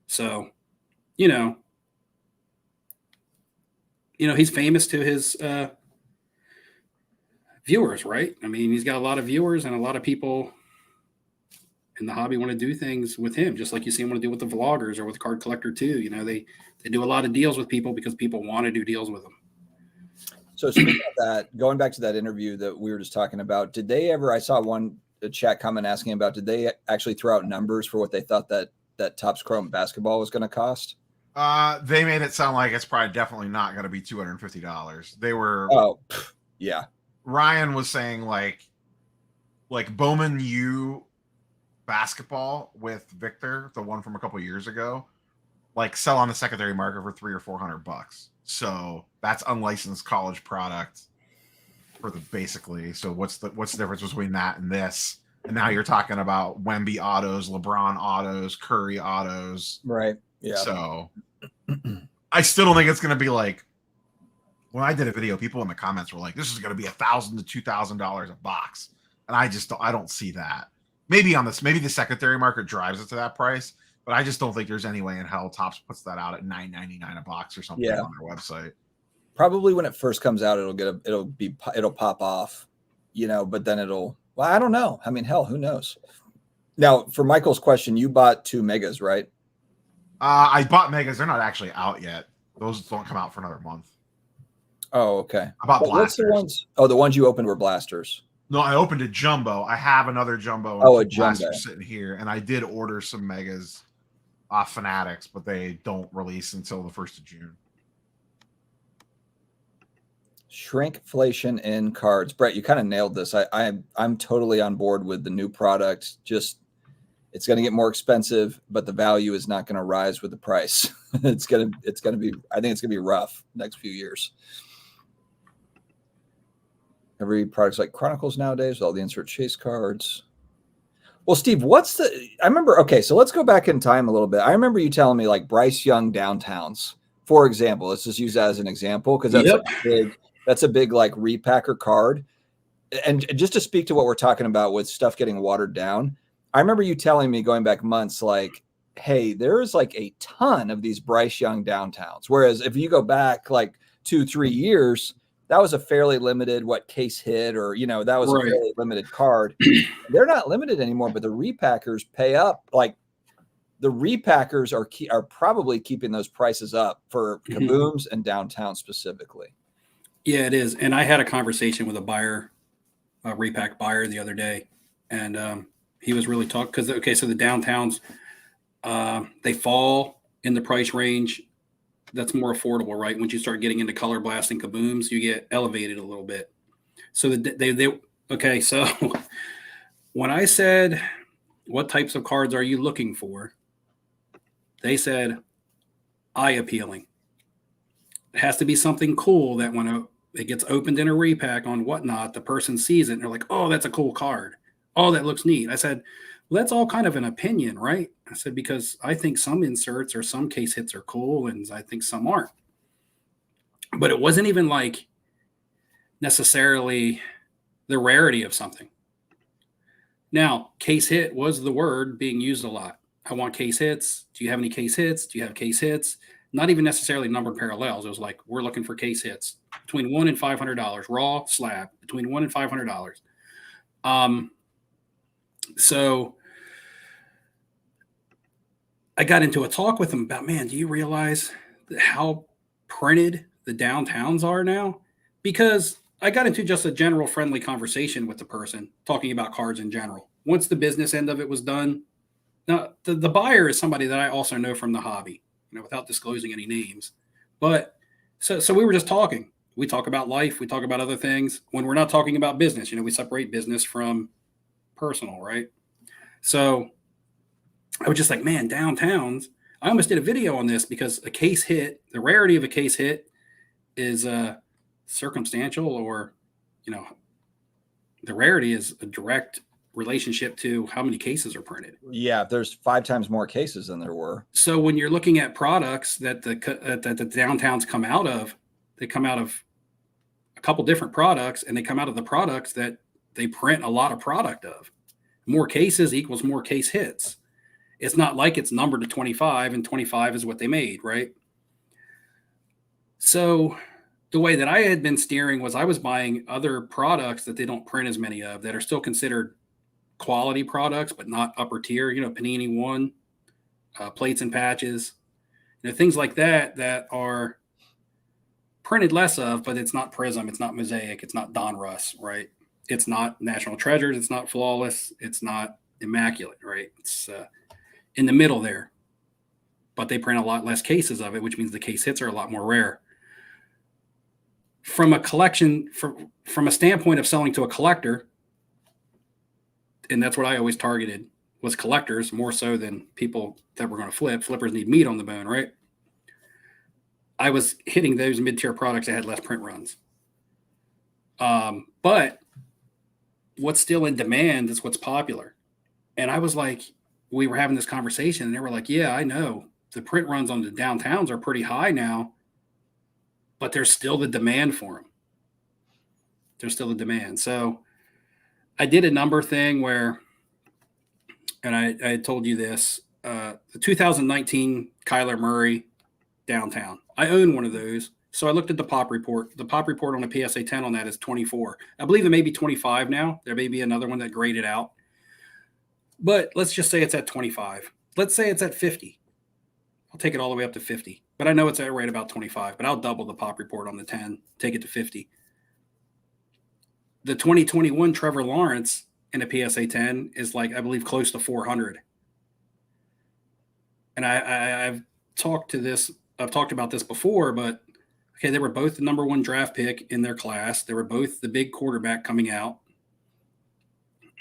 So, you know, he's famous to his viewers, right? I mean, he's got a lot of viewers, and a lot of people in the hobby want to do things with him, just like you see him want to do with the vloggers or with Card Collector too. You know, they do a lot of deals with people because people want to do deals with them. So speaking of that, going back to that interview that we were just talking about, did they ever, I saw a chat comment asking about, did they actually throw out numbers for what they thought that Topps Chrome basketball was going to cost? They made it sound like it's probably definitely not going to be $250. They were. Oh, yeah. Ryan was saying like Bowman U basketball with Victor, the one from a couple years ago, like sell on the secondary market for $300 or $400. So that's unlicensed college product for the basically. So what's the difference between that and this? And now you're talking about Wemby autos, LeBron autos, Curry autos. Right. Yeah. So I still don't think it's going to be like, when I did a video, people in the comments were like, this is going to be $1,000 to $2,000 a box. And I don't see that. Maybe the secondary market drives it to that price, but I just don't think there's any way in hell Topps puts that out at $9.99 a box or something on their website. Probably when it first comes out, it'll pop off, but then I don't know. I mean, hell, who knows? Now, for Michael's question, you bought 2 megas, right? I bought megas. They're not actually out yet. Those don't come out for another month. Oh, okay. I bought blasters. What's the ones? Oh, the ones you opened were blasters. No, I opened a jumbo. I have another jumbo. Oh, a jumbo sitting here, and I did order some megas off Fanatics, but they don't release until the 1st of June. Shrinkflation in cards. Brett, you kind of nailed this. I'm totally on board with the new product. Just it's going to get more expensive, but the value is not going to rise with the price. It's going to be, I think it's going to be rough next few years. Every product's like Chronicles nowadays with all the insert chase cards. Well, Steve, I remember, okay, so let's go back in time a little bit. I remember you telling me like Bryce Young downtowns, for example. Let's just use that as an example because that's a big like repacker card. And just to speak to what we're talking about with stuff getting watered down, I remember you telling me going back months like, hey, there is like a ton of these Bryce Young downtowns. Whereas if you go back like 2-3 years, that was a fairly limited case hit or, that was a fairly limited card. They're not limited anymore, but the repackers pay up. Like the repackers are probably keeping those prices up for kabooms and downtown specifically. Yeah, it is. And I had a conversation with a repack buyer the other day, and he was really talking because, so the downtowns, they fall in the price range. That's more affordable, right? Once you start getting into color blasting kabooms, you get elevated a little bit. So so when I said, what types of cards are you looking for? They said, eye appealing. It has to be something cool that when it gets opened in a repack on whatnot, the person sees it and they're like, oh, that's a cool card. Oh, that looks neat. I said, well, that's all kind of an opinion, right? I said, because I think some inserts or some case hits are cool and I think some aren't. But it wasn't even like necessarily the rarity of something. Now, case hit was the word being used a lot. I want case hits. Do you have any case hits? Do you have case hits? Not even necessarily numbered parallels. It was like, we're looking for case hits between $100 and $500, raw slab between $100 and $500. So I got into a talk with him about, man, do you realize how printed the downtowns are now? Because I got into just a general friendly conversation with the person talking about cards in general. Once the business end of it was done, now the buyer is somebody that I also know from the hobby, without disclosing any names. But so we were just talking. We talk about life. We talk about other things. When we're not talking about business, we separate business from personal, right? So I was just like, man, downtowns. I almost did a video on this because a case hit, the rarity of a case hit is circumstantial, or, the rarity is a direct relationship to how many cases are printed. Yeah, there's 5 times more cases than there were. So when you're looking at products that the downtowns come out of, they come out of a couple different products, and they come out of the products that they print a lot of product of. More cases equals more case hits. It's not like it's numbered to 25 and 25 is what they made, right? So the way that I had been steering was I was buying other products that they don't print as many of that are still considered quality products, but not upper tier, Panini One, plates and patches, things like that that are printed less of, but it's not Prism, it's not Mosaic, it's not Donruss, right? It's not National Treasures, it's not Flawless, it's not Immaculate, right? It's in the middle there, but they print a lot less cases of it, which means the case hits are a lot more rare. From a collection, from a standpoint of selling to a collector, and that's what I always targeted, was collectors more so than people that were going to flip. Flippers need meat on the bone, right? I was hitting those mid-tier products that had less print runs. But what's still in demand is what's popular. And I was like, we were having this conversation and they were like, yeah, I know the print runs on the downtowns are pretty high now, but there's still the demand for them. There's still the demand. So I did a number thing where, and I told you this, the 2019 Kyler Murray downtown. I own one of those. So I looked at the pop report. The pop report on the PSA 10 on that is 24. I believe it may be 25 now. There may be another one that graded out. But let's just say it's at 25. Let's say it's at 50. I'll take it all the way up to 50. But I know it's at right about 25. But I'll double the pop report on the 10, take it to 50. The 2021 Trevor Lawrence in a PSA 10 is like, I believe, close to 400. And I've talked about this before, but okay, they were both the number one draft pick in their class. They were both the big quarterback coming out.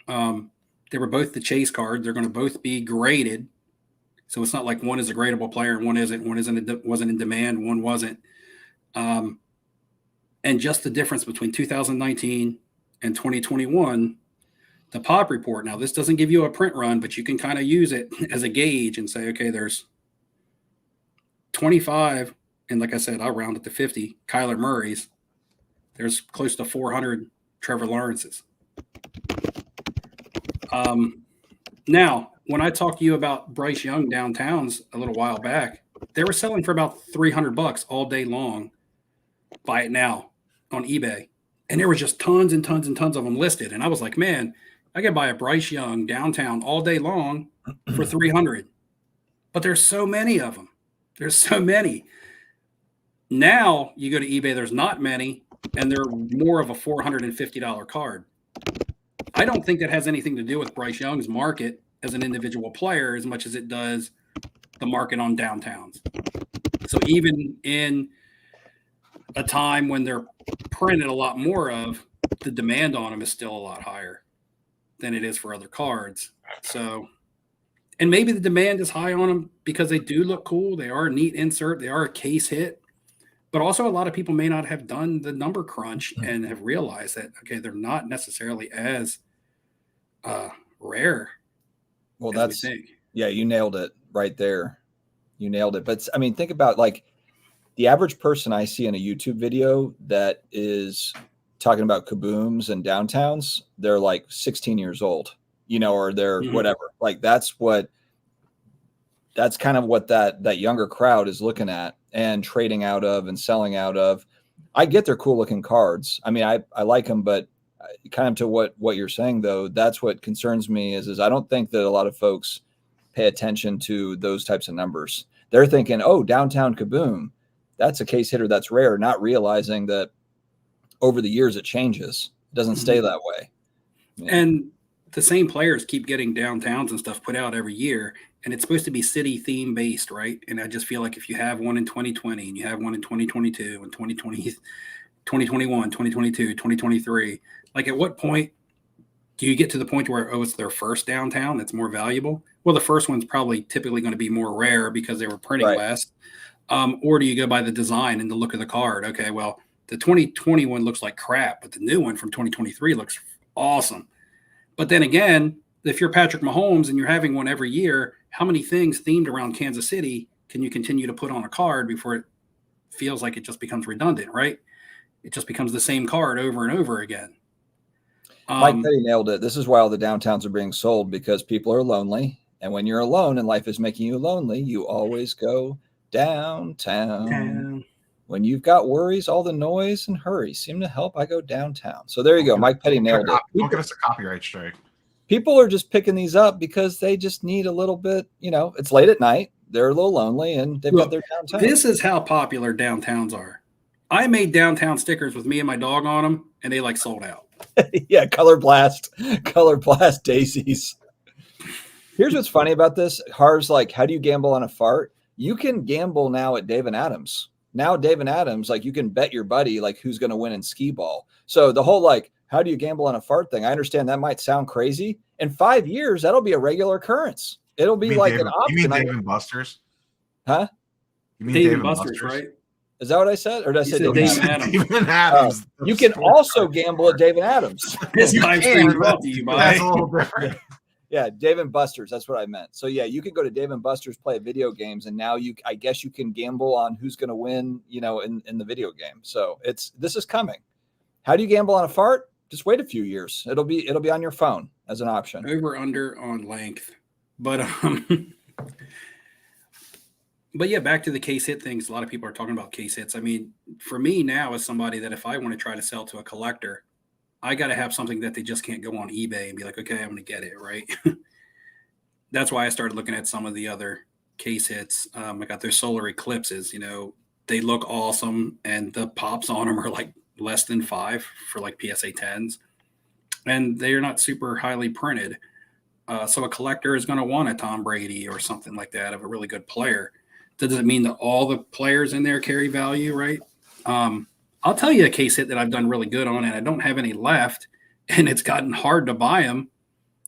They were both the chase cards. They're going to both be graded. So it's not like one is a gradable player and one isn't. One wasn't in demand, one wasn't. And just the difference between 2019 and 2021, the pop report. Now, this doesn't give you a print run, but you can kind of use it as a gauge and say, okay, there's 25, and like I said, I'll round it to 50, Kyler Murray's. There's close to 400 Trevor Lawrence's. Now, when I talked to you about Bryce Young downtowns a little while back, they were selling for about $300 all day long. Buy it now on eBay. And there was just tons and tons and tons of them listed. And I was like, man, I could buy a Bryce Young downtown all day long for $300. But there's so many of them. There's so many. Now you go to eBay, there's not many, and they're more of a $450 card. I don't think that has anything to do with Bryce Young's market as an individual player as much as it does the market on downtowns. So even in a time when they're printed a lot more of, the demand on them is still a lot higher than it is for other cards. So, and maybe the demand is high on them because they do look cool. They are a neat insert. They are a case hit. But also a lot of people may not have done the number crunch and have realized that, okay, they're not necessarily as rare. Well, that's, yeah, you nailed it right there. You nailed it. But I mean, think about like the average person I see in a YouTube video that is talking about kabooms and downtowns, they're like 16 years old, or they're whatever. Like that's kind of what that younger crowd is looking at and trading out of and selling out of. I get they're cool looking cards. I mean, I like them, but kind of to what you're saying though, that's what concerns me is I don't think that a lot of folks pay attention to those types of numbers. They're thinking, oh, downtown kaboom, that's a case hitter that's rare, not realizing that over the years it changes. It doesn't stay that way. And the same players keep getting downtowns and stuff put out every year. And it's supposed to be city theme based, right? And I just feel like if you have one in 2020 and you have one in 2022 and 2020, 2021, 2022, 2023, like at what point do you get to the point where, oh, it's their first downtown that's more valuable? Well, the first one's probably typically going to be more rare because they were printing less. Or do you go by the design and the look of the card? Okay, well, the 2021 looks like crap, but the new one from 2023 looks awesome. But then again, if you're Patrick Mahomes and you're having one every year, how many things themed around Kansas City can you continue to put on a card before it feels like it just becomes redundant, right? It just becomes the same card over and over again. Mike Petty nailed it. This is why all the downtowns are being sold, because people are lonely. And when you're alone and life is making you lonely, you always go downtown. When you've got worries, all the noise and hurry seem to help. I go downtown. So there you go. Mike Petty nailed it. Don't give us a copyright strike. People are just picking these up because they just need a little bit, it's late at night. They're a little lonely and they've got their downtown. This is how popular downtowns are. I made downtown stickers with me and my dog on them, and they sold out. Yeah, color blast daisies. Here's what's funny about this. Harv's how do you gamble on a fart? You can gamble now at Dave and Adams. Now Dave and Adams, you can bet your buddy who's going to win in skee ball. So the whole how do you gamble on a fart thing? I understand that might sound crazy. In 5 years, that'll be a regular occurrence. It'll be an option. You mean Dave and Buster's? Huh? You mean Dave and Buster's, right? Is that what I said? Or did I say Dave and Adams? Dave and Adams. You can also gamble at Dave and Adams. This live stream brought to you by. That's a little different. Yeah, Dave and Buster's. That's what I meant. So yeah, you could go to Dave and Buster's, play video games, and now I guess you can gamble on who's going to win, in the video game. So this is coming. How do you gamble on a fart? Just wait a few years. It'll be on your phone as an option. Over under on length, but yeah, back to the case hit things. A lot of people are talking about case hits. I mean, for me now, as somebody that if I want to try to sell to a collector, I got to have something that they just can't go on eBay and be like, okay, I'm going to get it, right? That's why I started looking at some of the other case hits. I got their solar eclipses. They look awesome, and the pops on them are less than 5 for PSA 10s, and they're not super highly printed. So a collector is going to want a Tom Brady or something like that of a really good player. Does it mean that all the players in there carry value, right? I'll tell you a case hit that I've done really good on, and I don't have any left, and it's gotten hard to buy them.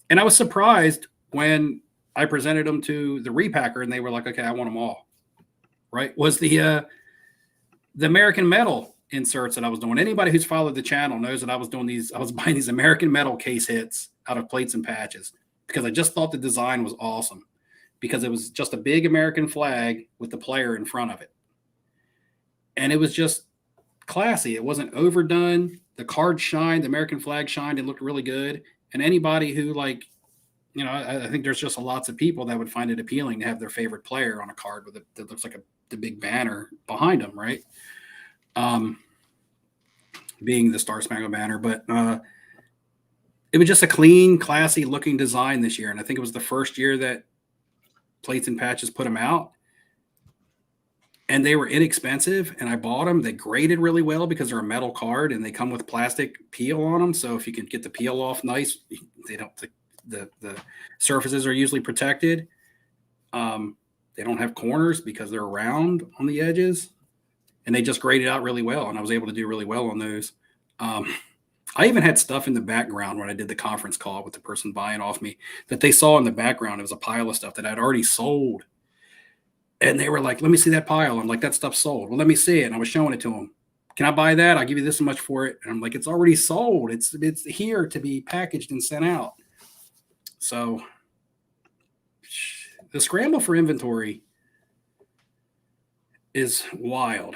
And I was surprised when I presented them to the repacker, and they were like, okay, I want them all, right? Was the American Metal inserts that I was doing. Anybody who's followed the channel knows that I was buying these American Metal case hits out of plates and patches because I just thought the design was awesome, because it was just a big American flag with the player in front of it. And it was just classy. It wasn't overdone. The card shined, the American flag shined. It looked really good. And anybody who I think there's just lots of people that would find it appealing to have their favorite player on a card that looks like the big banner behind them, right? Being the Star Spangled Banner. But it was just a clean, classy looking design this year. And I think it was the first year that Plates and Patches put them out. And they were inexpensive, and I bought them. They graded really well because they're a metal card, and they come with plastic peel on them. So if you can get the peel off nice, they don't. The surfaces are usually protected. They don't have corners because they're round on the edges, and they just graded out really well. And I was able to do really well on those. I even had stuff in the background when I did the conference call with the person buying off me that they saw in the background. It was a pile of stuff that I'd already sold. And they were like, let me see that pile. I'm like, that stuff's sold. Well, let me see it. And I was showing it to them. Can I buy that? I'll give you this much for it. And I'm like, it's already sold. It's here to be packaged and sent out. So the scramble for inventory is wild.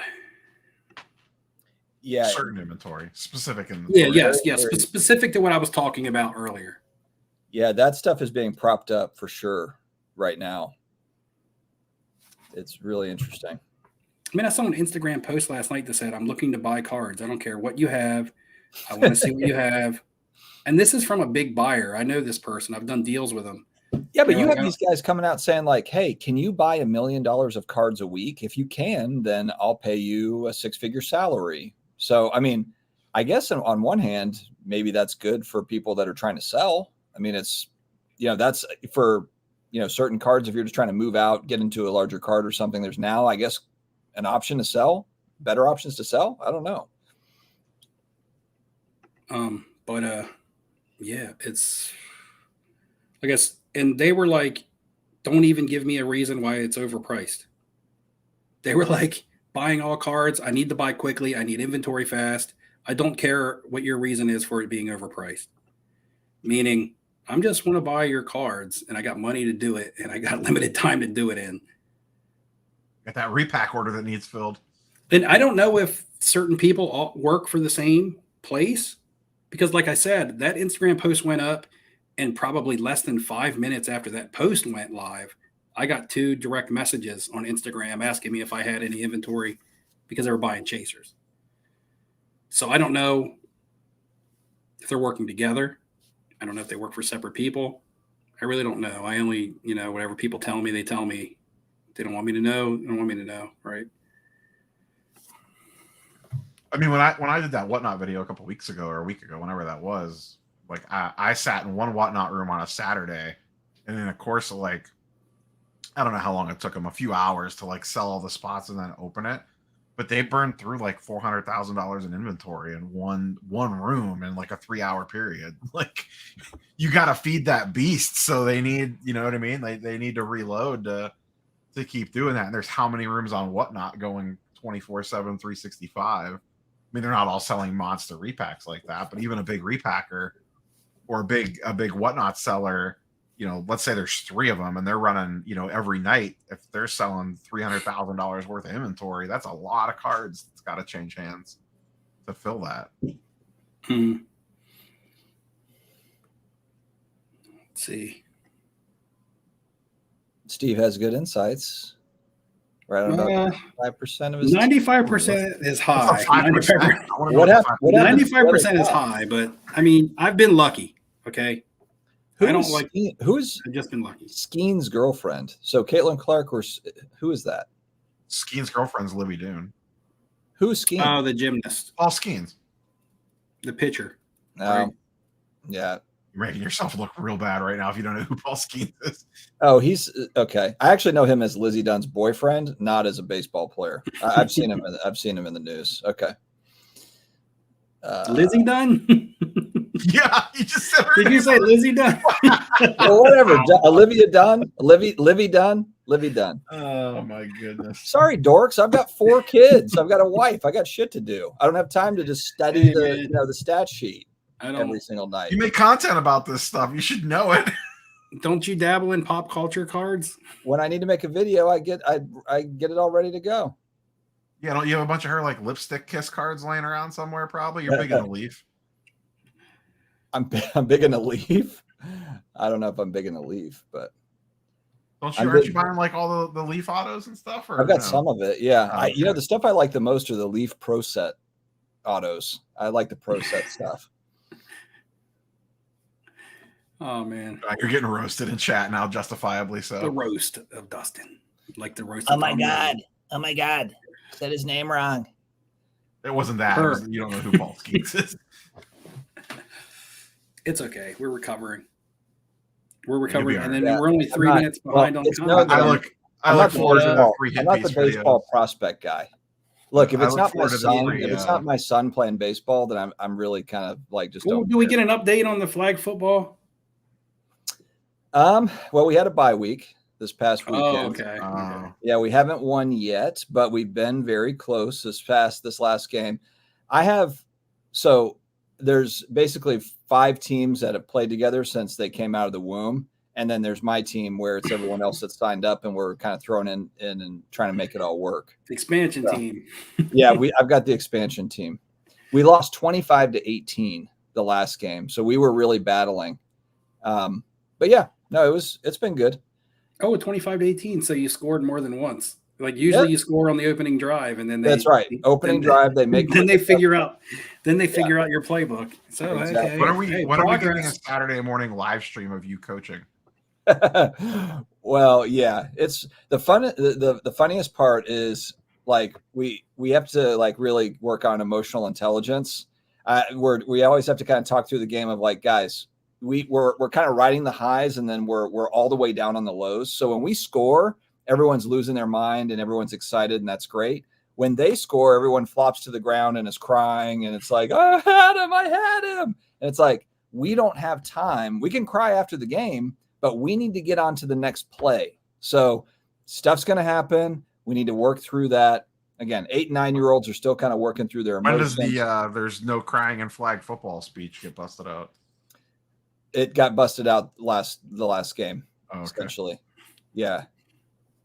Yeah. Certain inventory, specific inventory. Yeah, yes. Specific to what I was talking about earlier. Yeah, that stuff is being propped up for sure right now. It's really interesting. I mean, I saw an Instagram post last night that said, I'm looking to buy cards. I don't care what you have. I want to see what you have. And this is from a big buyer. I know this person. I've done deals with them. Yeah, but you have these guys coming out saying hey, can you buy $1 million of cards a week? If you can, then I'll pay you a 6-figure salary. So, I mean, I guess on one hand, maybe that's good for people that are trying to sell. I mean, it's, that's for, certain cards. If you're just trying to move out, get into a larger card or something, there's now, I guess, an option to sell, better options to sell. I don't know. Yeah, it's, I guess, and they were like, don't even give me a reason why it's overpriced. They were like, buying all cards. I need to buy quickly. I need inventory fast. I don't care what your reason is for it being overpriced. Meaning, I'm just want to buy your cards, and I got money to do it, and I got limited time to do it in. Got that repack order that needs filled. And I don't know if certain people all work for the same place, Because like I said, that Instagram post went up, and probably less than 5 minutes after that post went live, I got 2 direct messages on Instagram asking me if I had any inventory because they were buying chasers. So I don't know if they're working together. I don't know if they work for separate people. I really don't know. I only, whatever people tell me, they tell me. They don't want me to know. They don't want me to know, right? I mean, when I did that Whatnot video a couple weeks ago or a week ago, whenever that was, like I sat in one Whatnot room on a Saturday, and in a course of like, I don't know how long it took them, a few hours to like sell all the spots and then open it. But they burned through like $400,000 in inventory in one room in like a 3-hour period. Like, you got to feed that beast, so they need, you know what I mean? They need to reload to keep doing that. And there's how many rooms on Whatnot going 24/7, 365. I mean, they're not all selling monster repacks like that, but even a big repacker or a big Whatnot seller, let's say there's 3 of them and they're running, every night. If they're selling $300,000 worth of inventory, that's a lot of cards that's got to change hands to fill that. Let's see. Steve has good insights. Right on about 5% of his 95% is high. 5%. What happened? 95% is high, but I mean, I've been lucky. Okay. I've just been lucky. Skeen's girlfriend? So Caitlin Clark, who is that? Skeen's girlfriend's Libby Dune. Who's Skeen? Oh, the gymnast. Paul Skeens. The pitcher. Right? Yeah. You're making yourself look real bad right now if you don't know who Paul Skeens is. Oh, he's okay. I actually know him as Lizzie Dunn's boyfriend, not as a baseball player. I've seen him. I've seen him in the news. Okay. Lizzie Dunn? Yeah, you just said her. Did you say Lizzie Dunn? Well, whatever. Olivia Dunn. Livy Dunn. Livy Dunn. Oh my goodness. Sorry, dorks. I've got 4 kids. I've got a wife. I got shit to do. I don't have time to just study the stat sheet every single night. You make content about this stuff. You should know it. Don't you dabble in pop culture cards? When I need to make a video, I get it all ready to go. Yeah, don't you have a bunch of her like lipstick kiss cards laying around somewhere? Probably. You're big in the Leaf. I'm big in the Leaf. I don't know if I'm big in the Leaf, but aren't you buying like all the Leaf autos and stuff? Or I've got some of it. Yeah, oh, okay. The stuff I like the most are the Leaf Pro Set autos. I like the Pro Set stuff. Oh man, you're getting roasted in chat now, justifiably so. The roast of Dustin, like the roast. Oh my god! Oh my god! Said his name wrong. It wasn't that. You don't know who Paul Skeens is. It's okay. We're recovering. And then we're only 3 minutes behind on content. I look forward to the free hit. I'm not the baseball prospect guy. Look, if it's not my son, if it's not my son playing baseball, then I'm really kind of like just. Do we get an update on the flag football? Well, we had a bye week this past weekend. Oh, okay. Yeah, we haven't won yet, but we've been very close this last game. There's basically 5 teams that have played together since they came out of the womb. And then there's my team where it's everyone else that's signed up and we're kind of thrown in and trying to make it all work. The expansion team. Yeah, I've got the expansion team. We lost 25-18 the last game. So we were really battling. But yeah, no, it's been good. Oh, 25-18. So you scored more than once. Like usually you score on the opening drive and then that's right. Opening drive, they make then they figure out your playbook. So exactly. Okay. What are we getting a Saturday morning live stream of you coaching? Well, yeah, it's the fun. The funniest part is like we have to like really work on emotional intelligence. We always have to kind of talk through the game of like, guys, we're kind of riding the highs and then we're all the way down on the lows. So when we score, everyone's losing their mind and everyone's excited, and that's great. When they score, everyone flops to the ground and is crying, and it's like, I had him. And it's like, we don't have time. We can cry after the game, but we need to get on to the next play. So stuff's going to happen. We need to work through that. Again, 8 and 9-year-olds are still kind of working through their emotions. When does there's no crying in flag football speech get busted out? It got busted out the last game, okay. Essentially. Yeah.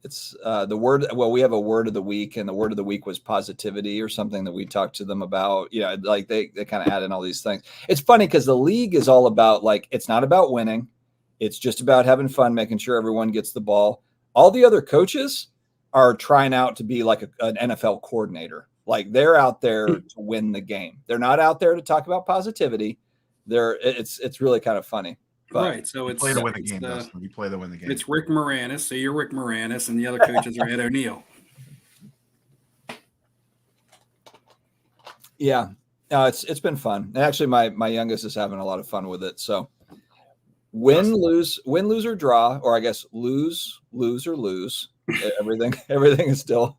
it's the word. Well, we have a word of the week, and the word of the week was positivity or something that we talked to them about. Like they kind of add in all these things. It's funny because the league is all about, like, it's not about winning. It's just about having fun, making sure everyone gets the ball. All the other coaches are trying out to be like an NFL coordinator. Like, they're out there to win the game. They're not out there to talk about positivity. It's really kind of funny. But right. So You it's play to win the game, Dustin. You play to win the game. It's Rick Moranis. So you're Rick Moranis, and the other coaches are Ed O'Neill. Yeah, it's been fun. And actually, my youngest is having a lot of fun with it. So win, lose, or draw, or I guess lose, or lose. Everything is still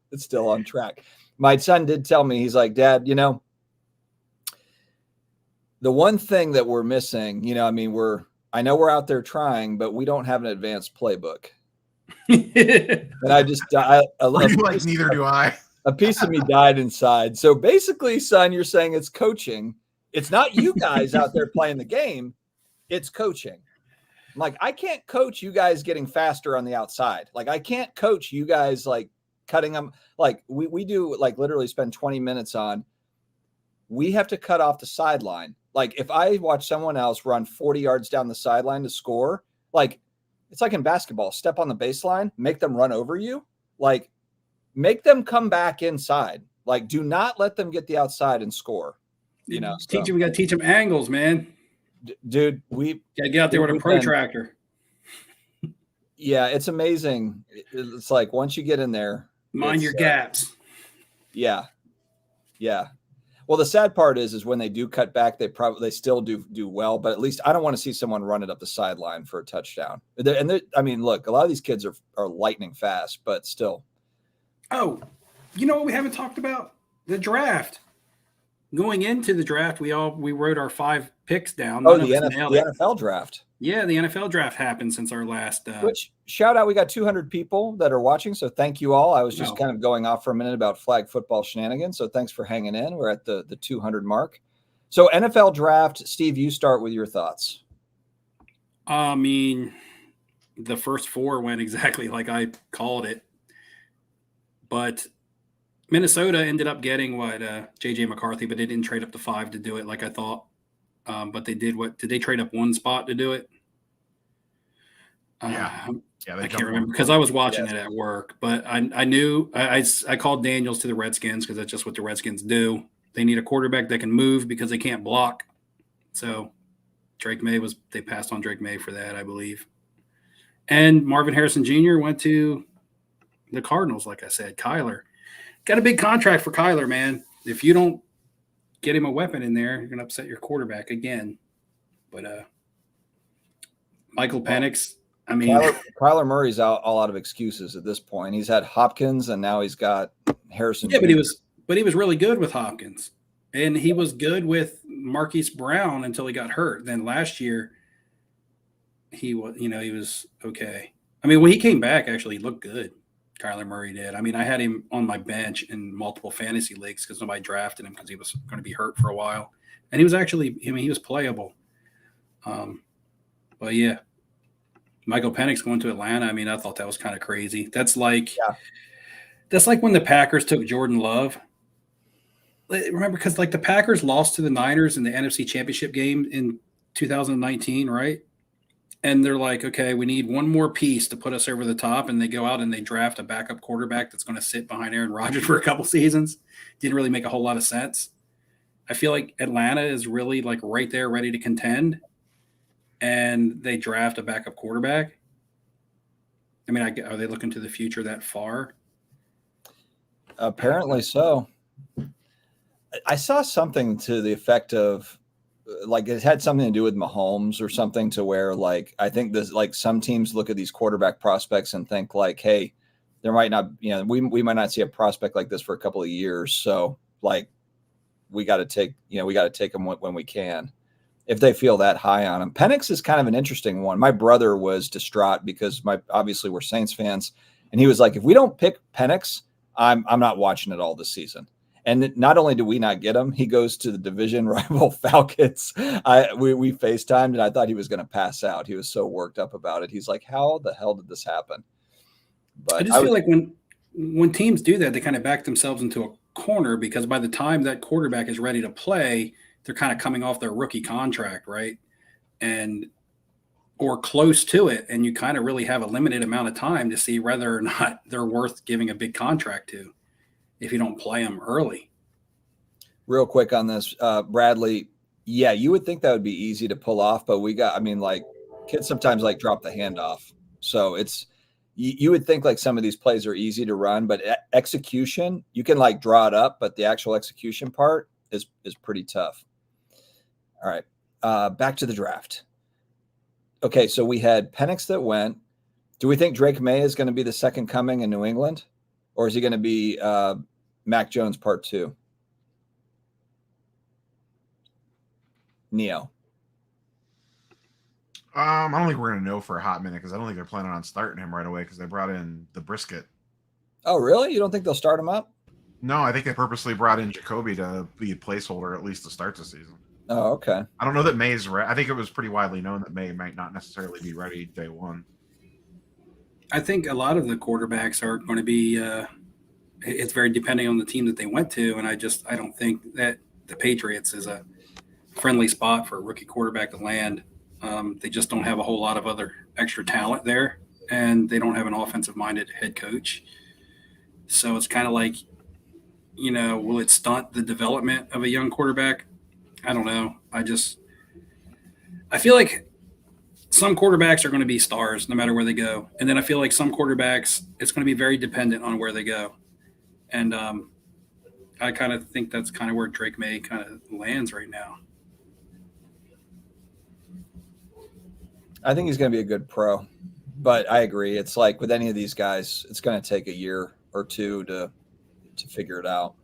on track. My son did tell me, he's like, Dad, the one thing that we're missing, I mean, I know we're out there trying, but we don't have an advanced playbook. And neither do I. A piece of me died inside. So basically, son, you're saying it's coaching. It's not you guys out there playing the game. It's coaching. I'm like, I can't coach you guys getting faster on the outside. Like, I can't coach you guys like cutting them. Like we do, like, literally spend 20 minutes on. We have to cut off the sideline. Like, if I watch someone else run 40 yards down the sideline to score, like, it's like in basketball, step on the baseline, make them run over you, like, make them come back inside. Like, do not let them get the outside and score. We got to teach them angles, man. Dude, we got to get out there with a protractor. Yeah, it's amazing. It's like, once you get in there, mind your gaps. Yeah. Well, the sad part is when they do cut back, they still do well, but at least I don't want to see someone run it up the sideline for a touchdown. I mean, look, a lot of these kids are lightning fast, but still. Oh, you know what we haven't talked about? The draft. Going into the draft, we wrote our 5 picks down. Oh, the NFL draft. Yeah, the NFL draft happened since our last. Which, shout out, we got 200 people that are watching, so thank you all. I was just kind of going off for a minute about flag football shenanigans, so thanks for hanging in. We're at the 200 mark. So NFL draft, Steve, you start with your thoughts. I mean, the first 4 went exactly like I called it, but Minnesota ended up getting J.J. McCarthy, but they didn't trade up to 5 to do it like I thought. But they did did they trade up 1 spot to do it? Yeah, I can't remember because I was watching it at work. But I knew I called Daniels to the Redskins because that's just what the Redskins do. They need a quarterback that can move because they can't block. So they passed on Drake May for that, I believe. And Marvin Harrison Jr. went to the Cardinals, like I said. Kyler got a big contract for Kyler, man. If you don't get him a weapon in there, you're going to upset your quarterback again. But Michael Penix, I mean, Kyler Murray's all out of excuses at this point. He's had Hopkins, and now he's got Harrison. Yeah, but he was really good with Hopkins, and he was good with Marquise Brown until he got hurt. Then last year, he was okay. I mean, when he came back, actually, he looked good. Kyler Murray did. I mean, I had him on my bench in multiple fantasy leagues because nobody drafted him because he was going to be hurt for a while, and he was actually, he was playable. But yeah. Michael Penix going to Atlanta. I mean, I thought that was kind of crazy. That's like when the Packers took Jordan Love. Remember, because like the Packers lost to the Niners in the NFC Championship game in 2019, right? And they're like, okay, we need one more piece to put us over the top. And they go out and they draft a backup quarterback that's going to sit behind Aaron Rodgers for a couple seasons. Didn't really make a whole lot of sense. I feel like Atlanta is really like right there, ready to contend. And they draft a backup quarterback. I mean, are they looking to the future that far? Apparently so. I saw something to the effect of, like, it had something to do with Mahomes or something, to where, like, I think this, like, some teams look at these quarterback prospects and think like, hey, there might not, we might not see a prospect like this for a couple of years. So, like, we got to take them when we can, if they feel that high on him. Penix is kind of an interesting one. My brother was distraught because obviously we're Saints fans, and he was like, if we don't pick Penix, I'm not watching it all this season. And not only do we not get him, he goes to the division rival Falcons. We FaceTimed, and I thought he was going to pass out. He was so worked up about it. He's like, how the hell did this happen? But I just feel like when teams do that, they kind of back themselves into a corner because by the time that quarterback is ready to play, they're kind of coming off their rookie contract, right? And or close to it, and you kind of really have a limited amount of time to see whether or not they're worth giving a big contract to if you don't play them early. real quick on this, Bradley, yeah, you would think that would be easy to pull off, but like kids sometimes like drop the handoff. So you would think like some of these plays are easy to run, but execution, you can like draw it up, but the actual execution part is pretty tough. All right. Back to the draft. Okay. So we had Penix that went. Do we think Drake May is going to be the second coming in New England, or is he going to be Mac Jones part 2? Neo. I don't think we're going to know for a hot minute because I don't think they're planning on starting him right away because they brought in the Brisket. Oh, really? You don't think they'll start him up? No, I think they purposely brought in Jacoby to be a placeholder at least to start the season. Oh, okay. I don't know that May's ready. I think it was pretty widely known that May might not necessarily be ready day one. I think a lot of the quarterbacks are going to be it's very depending on the team that they went to, and I don't think that the Patriots is a friendly spot for a rookie quarterback to land. They just don't have a whole lot of other extra talent there, and they don't have an offensive-minded head coach. So it's kind of like, will it stunt the development of a young quarterback? I don't know. I feel like some quarterbacks are going to be stars no matter where they go. And then I feel like some quarterbacks, it's going to be very dependent on where they go. And I kind of think that's kind of where Drake May kind of lands right now. I think he's going to be a good pro, but I agree. It's like with any of these guys, it's going to take a year or two to figure it out.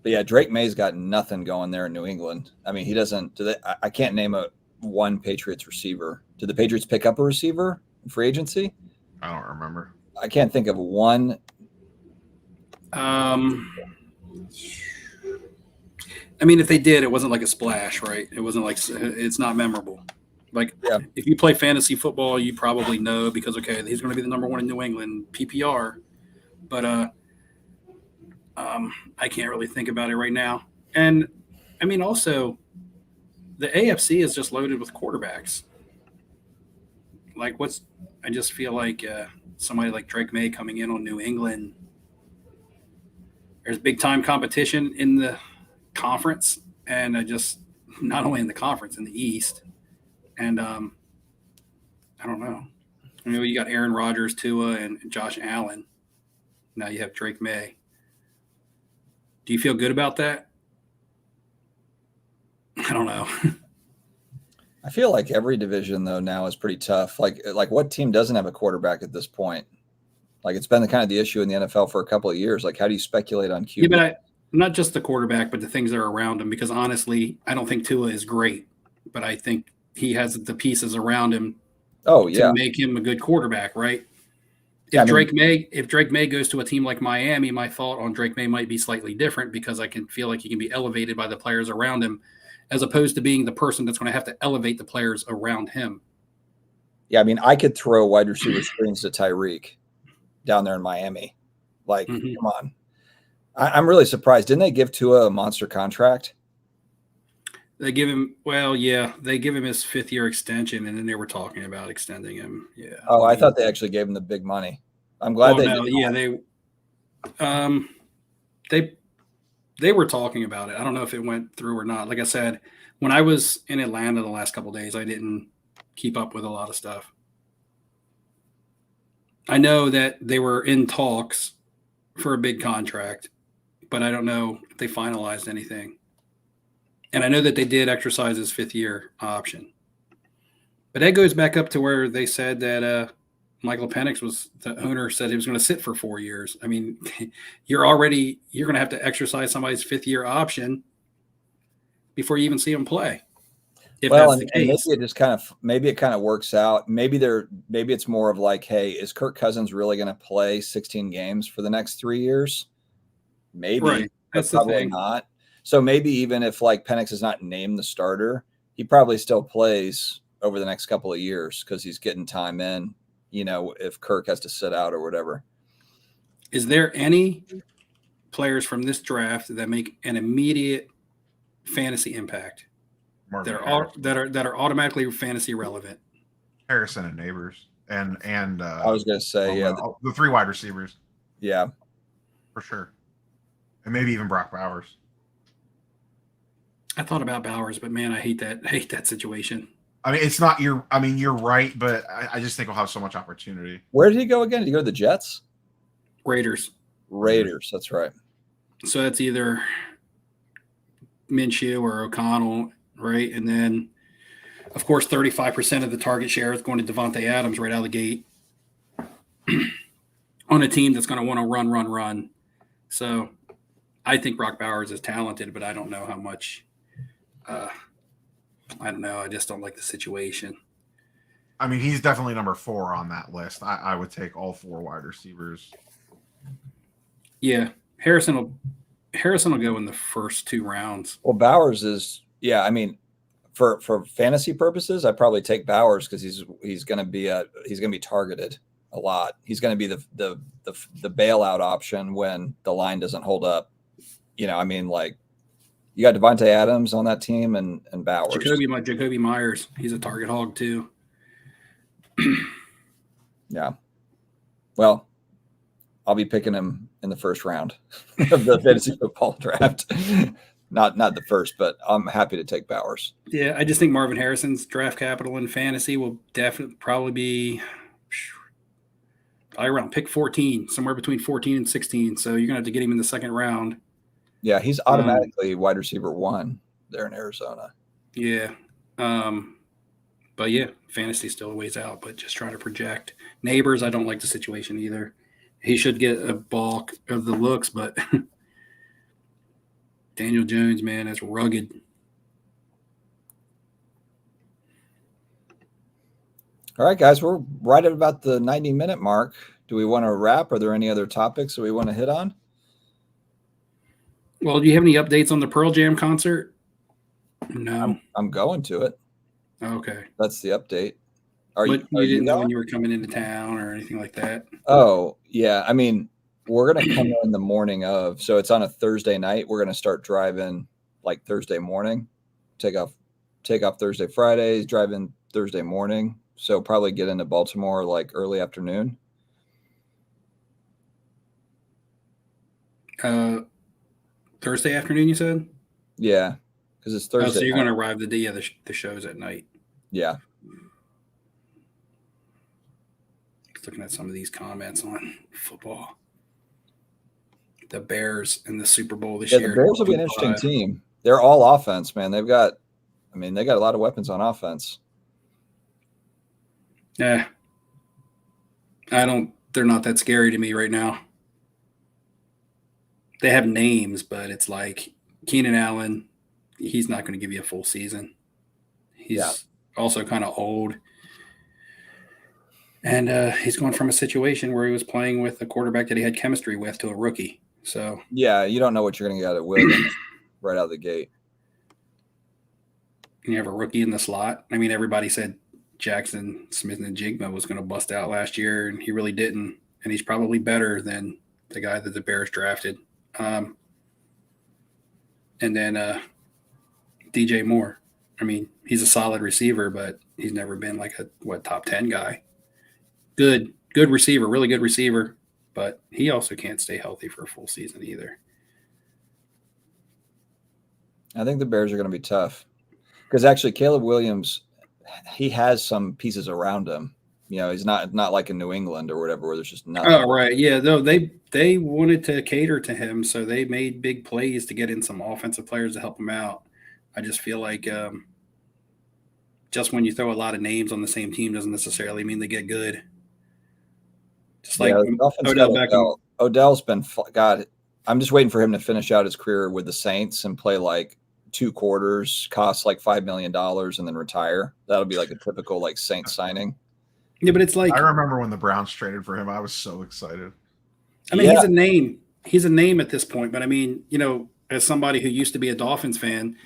But yeah, Drake May's got nothing going there in New England. I mean, he doesn't. I can't name one Patriots receiver. Did the Patriots pick up a receiver in free agency? I don't remember. I can't think of one. I mean, if they did, it wasn't like a splash, right? It wasn't like it's not memorable. Like, yeah. If you play fantasy football, you probably know because, okay, he's going to be the number one in New England, PPR. But I can't really think about it right now. And, I mean, also, the AFC is just loaded with quarterbacks. Like, I just feel like somebody like Drake May coming in on New England, there's big-time competition in the conference, and not only in the conference, in the East. And I don't know. I mean, you got Aaron Rodgers, Tua, and Josh Allen. Now you have Drake May. Do you feel good about that? I don't know. I feel like every division though now is pretty tough. Like what team doesn't have a quarterback at this point? Like it's been the issue in the NFL for a couple of years. Like how do you speculate on QB? Yeah, but not just the quarterback, but the things that are around him. Because honestly, I don't think Tua is great, but I think he has the pieces around him to make him a good quarterback, right? If Drake May goes to a team like Miami, my thought on Drake May might be slightly different because I can feel like he can be elevated by the players around him as opposed to being the person that's going to have to elevate the players around him. Yeah, I mean, I could throw wide receiver screens to Tyreek down there in Miami. Like, come on. I'm really surprised. Didn't they give Tua a monster contract? They give him, they give him his 5th-year extension, and then they were talking about extending him. Yeah. Oh, I thought they actually gave him the big money. I'm glad they were talking about it. I don't know if it went through or not. Like I said, when I was in Atlanta the last couple of days, I didn't keep up with a lot of stuff. I know that they were in talks for a big contract, but I don't know if they finalized anything. And I know that they did exercise his 5th-year option. But that goes back up to where they said that Michael Penix the owner said he was going to sit for 4 years. I mean, you're going to have to exercise somebody's 5th-year option before you even see him play. Maybe it kind of works out. Maybe it's more of like, hey, is Kirk Cousins really going to play 16 games for the next 3 years? Maybe. Right. That's probably not. So maybe even if like Penix is not named the starter, he probably still plays over the next couple of years because he's getting time in if Kirk has to sit out or whatever. Is there any players from this draft that make an immediate fantasy impact that are automatically fantasy relevant? Harrison and Neighbors, and I was going to say, the 3 wide receivers. Yeah, for sure, and maybe even Brock Bowers. I thought about Bowers, but man, I hate that situation. I mean, it's not your. I mean, you're right, but I just think we'll have so much opportunity. Where did he go again? Did he go to the Jets? Raiders. That's right. So that's either Minshew or O'Connell, right? And then, of course, 35% of the target share is going to Devontae Adams right out of the gate on a team that's going to want to run. So I think Brock Bowers is talented, but I don't know how much. I don't know. I just don't like the situation. I mean, he's definitely number 4 on that list. I would take all 4 wide receivers. Yeah, Harrison will go in the first 2 rounds. Well, Bowers is, yeah. I mean, for fantasy purposes, I probably take Bowers because he's going to be targeted a lot. He's going to be the bailout option when the line doesn't hold up. I mean, like, you got Devontae Adams on that team and Bowers. Jacoby Myers, he's a target hog too. Yeah. Well, I'll be picking him in the first round of the fantasy football draft. Not the first, but I'm happy to take Bowers. Yeah, I just think Marvin Harrison's draft capital in fantasy will definitely probably be around pick 14, somewhere between 14 and 16. So you're gonna have to get him in the second round. Yeah, he's automatically wide receiver 1 there in Arizona. Yeah. But yeah, fantasy still a ways out, but just trying to project. Neighbors, I don't like the situation either. He should get a bulk of the looks, but Daniel Jones, man, that's rugged. All right, guys, we're right at about the 90-minute mark. Do we want to wrap? Are there any other topics that we want to hit on? Well, do you have any updates on the Pearl Jam concert? No. I'm going to it. Okay. That's the update. You didn't know when you were coming into town or anything like that? Oh, yeah. I mean, we're going to come in the morning of. So it's on a Thursday night. We're going to start driving like Thursday morning. Take off Thursday, Fridays, drive in Thursday morning. So probably get into Baltimore like early afternoon. Thursday afternoon, you said? Yeah, because it's Thursday. So you're going to arrive the day of the show's at night. Yeah. Looking at some of these comments on football. The Bears in the Super Bowl this year. The Bears will be an interesting team. They're all offense, man. They got a lot of weapons on offense. Yeah. They're not that scary to me right now. They have names, but it's like Keenan Allen, he's not going to give you a full season. He's also kind of old. And he's going from a situation where he was playing with a quarterback that he had chemistry with to a rookie. So yeah, you don't know what you're going to get out of Williams right out of the gate. And you have a rookie in the slot. I mean, everybody said Jackson Smith and Jigma was going to bust out last year, and he really didn't. And he's probably better than the guy that the Bears drafted. And then DJ Moore. I mean, he's a solid receiver, but he's never been like a top 10 guy. Good receiver, really good receiver, but he also can't stay healthy for a full season either. I think the Bears are going to be tough because actually Caleb Williams, he has some pieces around him. He's not like in New England or whatever where there's just nothing. Oh, right. Yeah, though they wanted to cater to him, so they made big plays to get in some offensive players to help him out. I just feel like just when you throw a lot of names on the same team doesn't necessarily mean they get good. Just like Odell Beckham. Odell's been God. I'm just waiting for him to finish out his career with the Saints and play like 2 quarters, cost like $5 million, and then retire. That'll be like a typical like Saints signing. Yeah, but it's like I remember when the Browns traded for him. I was so excited. I mean, he's a name. He's a name at this point. But I mean, as somebody who used to be a Dolphins fan,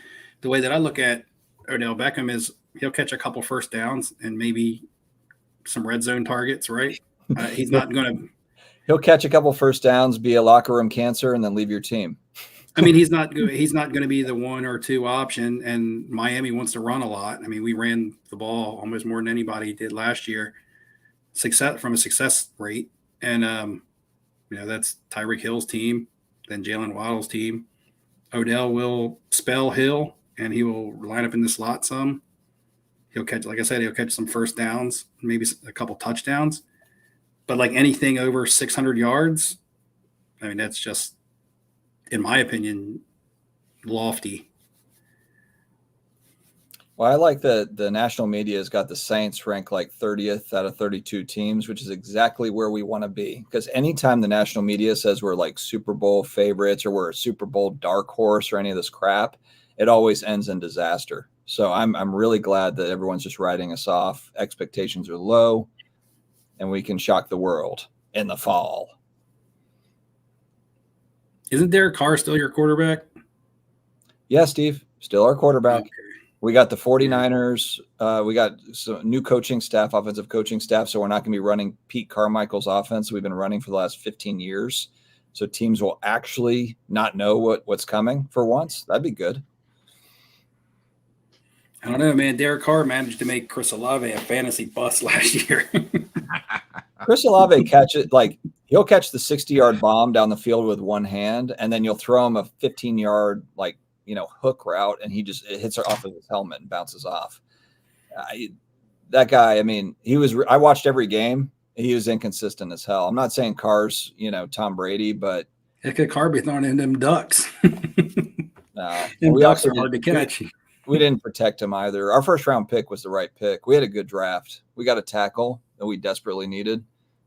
the way that I look at Odell Beckham is he'll catch a couple first downs and maybe some red zone targets, right? He's not going to. He'll catch a couple first downs, be a locker room cancer, and then leave your team. I mean, he's not going to be the 1 or 2 option. And Miami wants to run a lot. I mean, we ran the ball almost more than anybody did last year. Success rate, and that's Tyreek Hill's team, then Jalen Waddle's team. Odell will spell Hill, and he will line up in the slot some. He'll catch, like I said, he'll catch some first downs, maybe a couple touchdowns. But like anything over 600 yards, I mean, that's just, in my opinion, lofty. Well, I like that the national media has got the Saints ranked like 30th out of 32 teams, which is exactly where we want to be. Because anytime the national media says we're like Super Bowl favorites or we're a Super Bowl dark horse or any of this crap, it always ends in disaster. So I'm really glad that everyone's just writing us off. Expectations are low, and we can shock the world in the fall. Isn't Derek Carr still your quarterback? Yeah, Steve, still our quarterback. Okay. We got the 49ers. We got some new coaching staff, offensive coaching staff. So we're not going to be running Pete Carmichael's offense we've been running for the last 15 years. So teams will actually not know what's coming for once. That'd be good. I don't know, man. Derek Carr managed to make Chris Olave a fantasy bust last year. Chris Olave he'll catch the 60-yard bomb down the field with one hand, and then you'll throw him a 15-yard hook route, and it hits off of his helmet and bounces off. That guy, I mean, I watched every game. He was inconsistent as hell. I'm not saying Carr's, Tom Brady, but It could Carr be throwing in them ducks. no. Them ducks are hard to catch. We didn't protect him either. Our first round pick was the right pick. We had a good draft. We got a tackle that we desperately needed.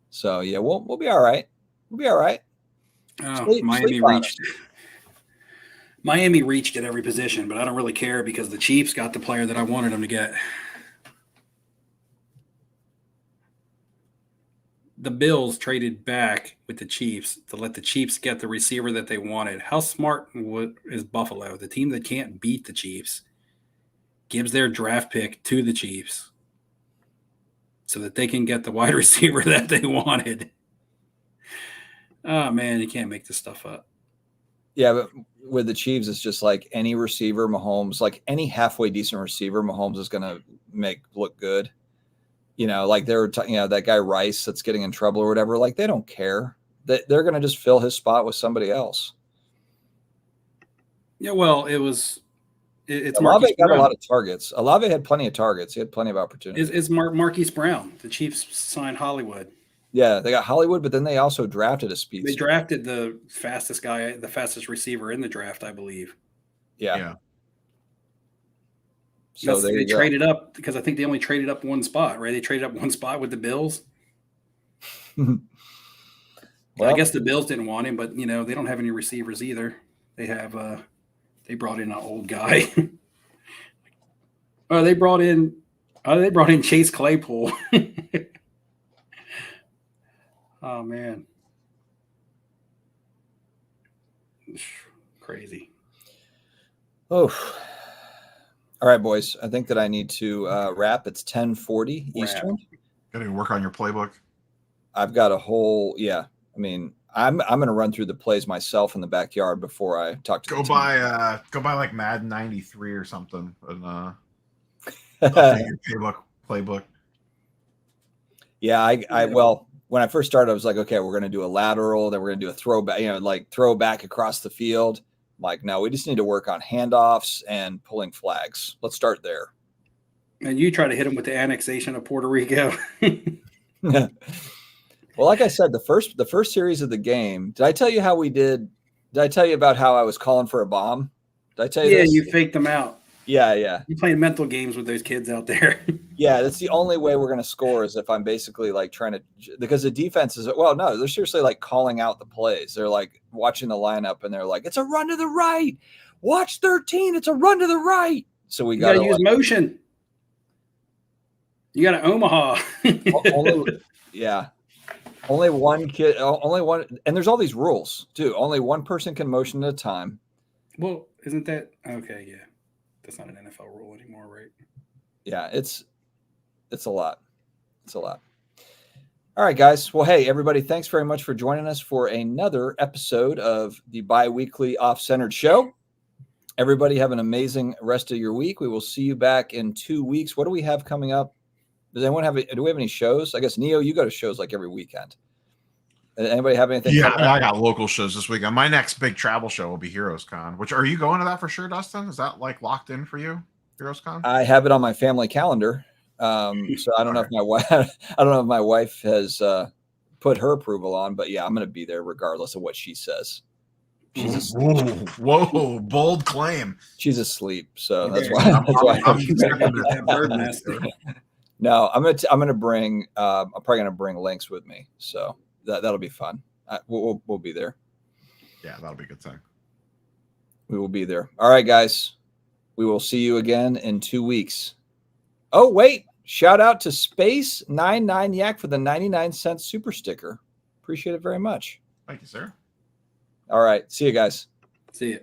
So yeah, we'll be all right. We'll be all right. Miami reached at every position, but I don't really care because the Chiefs got the player that I wanted them to get. The Bills traded back with the Chiefs to let the Chiefs get the receiver that they wanted. How smart is Buffalo, the team that can't beat the Chiefs, gives their draft pick to the Chiefs so that they can get the wide receiver that they wanted? Oh, man, you can't make this stuff up. Yeah, but with the Chiefs, it's just like any receiver, Mahomes, like any halfway decent receiver, Mahomes is going to make look good. Like they were that guy Rice that's getting in trouble or whatever. Like they don't care. They're going to just fill his spot with somebody else. Yeah, well, it's Olave got a lot of targets. Olave had plenty of targets. He had plenty of opportunities. It's Marquise Brown. The Chiefs signed Hollywood. Yeah, they got Hollywood, but then they also drafted a speedster. They drafted the fastest receiver in the draft, I believe. Yeah. So they traded up because I think they only traded up one spot, right? They traded up one spot with the Bills. Well, I guess the Bills didn't want him, but they don't have any receivers either. They have they brought in an old guy. They brought in Chase Claypool. Oh man. Crazy. Oh. All right, boys. I think that I need to wrap. It's 10:40 Eastern. Got to work on your playbook. I've got a whole I mean, I'm going to run through the plays myself in the backyard before I talk to go buy like Madden 93 or something and update your playbook. Yeah, well, when I first started, I was like, okay, we're going to do a lateral, then we're going to do a throwback, throw back across the field. Like, no, we just need to work on handoffs and pulling flags. Let's start there. And you try to hit them with the annexation of Puerto Rico. Well, like I said, the first series of the game, did I tell you how we did? Did I tell you about how I was calling for a bomb? Did I tell you this? You faked them out. Yeah. You're playing mental games with those kids out there. Yeah, that's the only way we're going to score is if I'm basically like trying to – because the defense is – well, no, they're seriously like calling out the plays. They're like watching the lineup and they're like, it's a run to the right. Watch 13. It's a run to the right. So we got to use motion. You got to Omaha. Yeah. Only one kid – only one – and there's all these rules too. Only one person can motion at a time. Well, isn't that – okay, yeah. That's not an NFL rule anymore, right? Yeah, it's a lot. It's a lot. All right, guys. Well, hey, everybody, thanks very much for joining us for another episode of the bi-weekly Off-Centered Show. Everybody have an amazing rest of your week. We will see you back in 2 weeks. What do we have coming up? Does anyone have? Do we have any shows? I guess Neo, you go to shows like every weekend. Anybody have anything? Yeah, I got local shows this weekend. My next big travel show will be Heroes Con. Which are you going to that for sure, Dustin? Is that like locked in for you, Heroes Con? I have it on my family calendar. So I don't know if my wife. I don't know if my wife has put her approval on, but yeah, I'm going to be there regardless of what she says. She's asleep. Whoa, bold claim. She's asleep, so that's Okay. why. That bird nest. No, I'm gonna bring. I'm probably gonna bring links with me, so that'll be fun. We'll be there. Yeah, that'll be a good time. We will be there. All right, guys. We will see you again in 2 weeks. Oh wait! Shout out to Space 99 Yak for the 99-cent super sticker. Appreciate it very much. Thank you, sir. All right. See you guys. See you.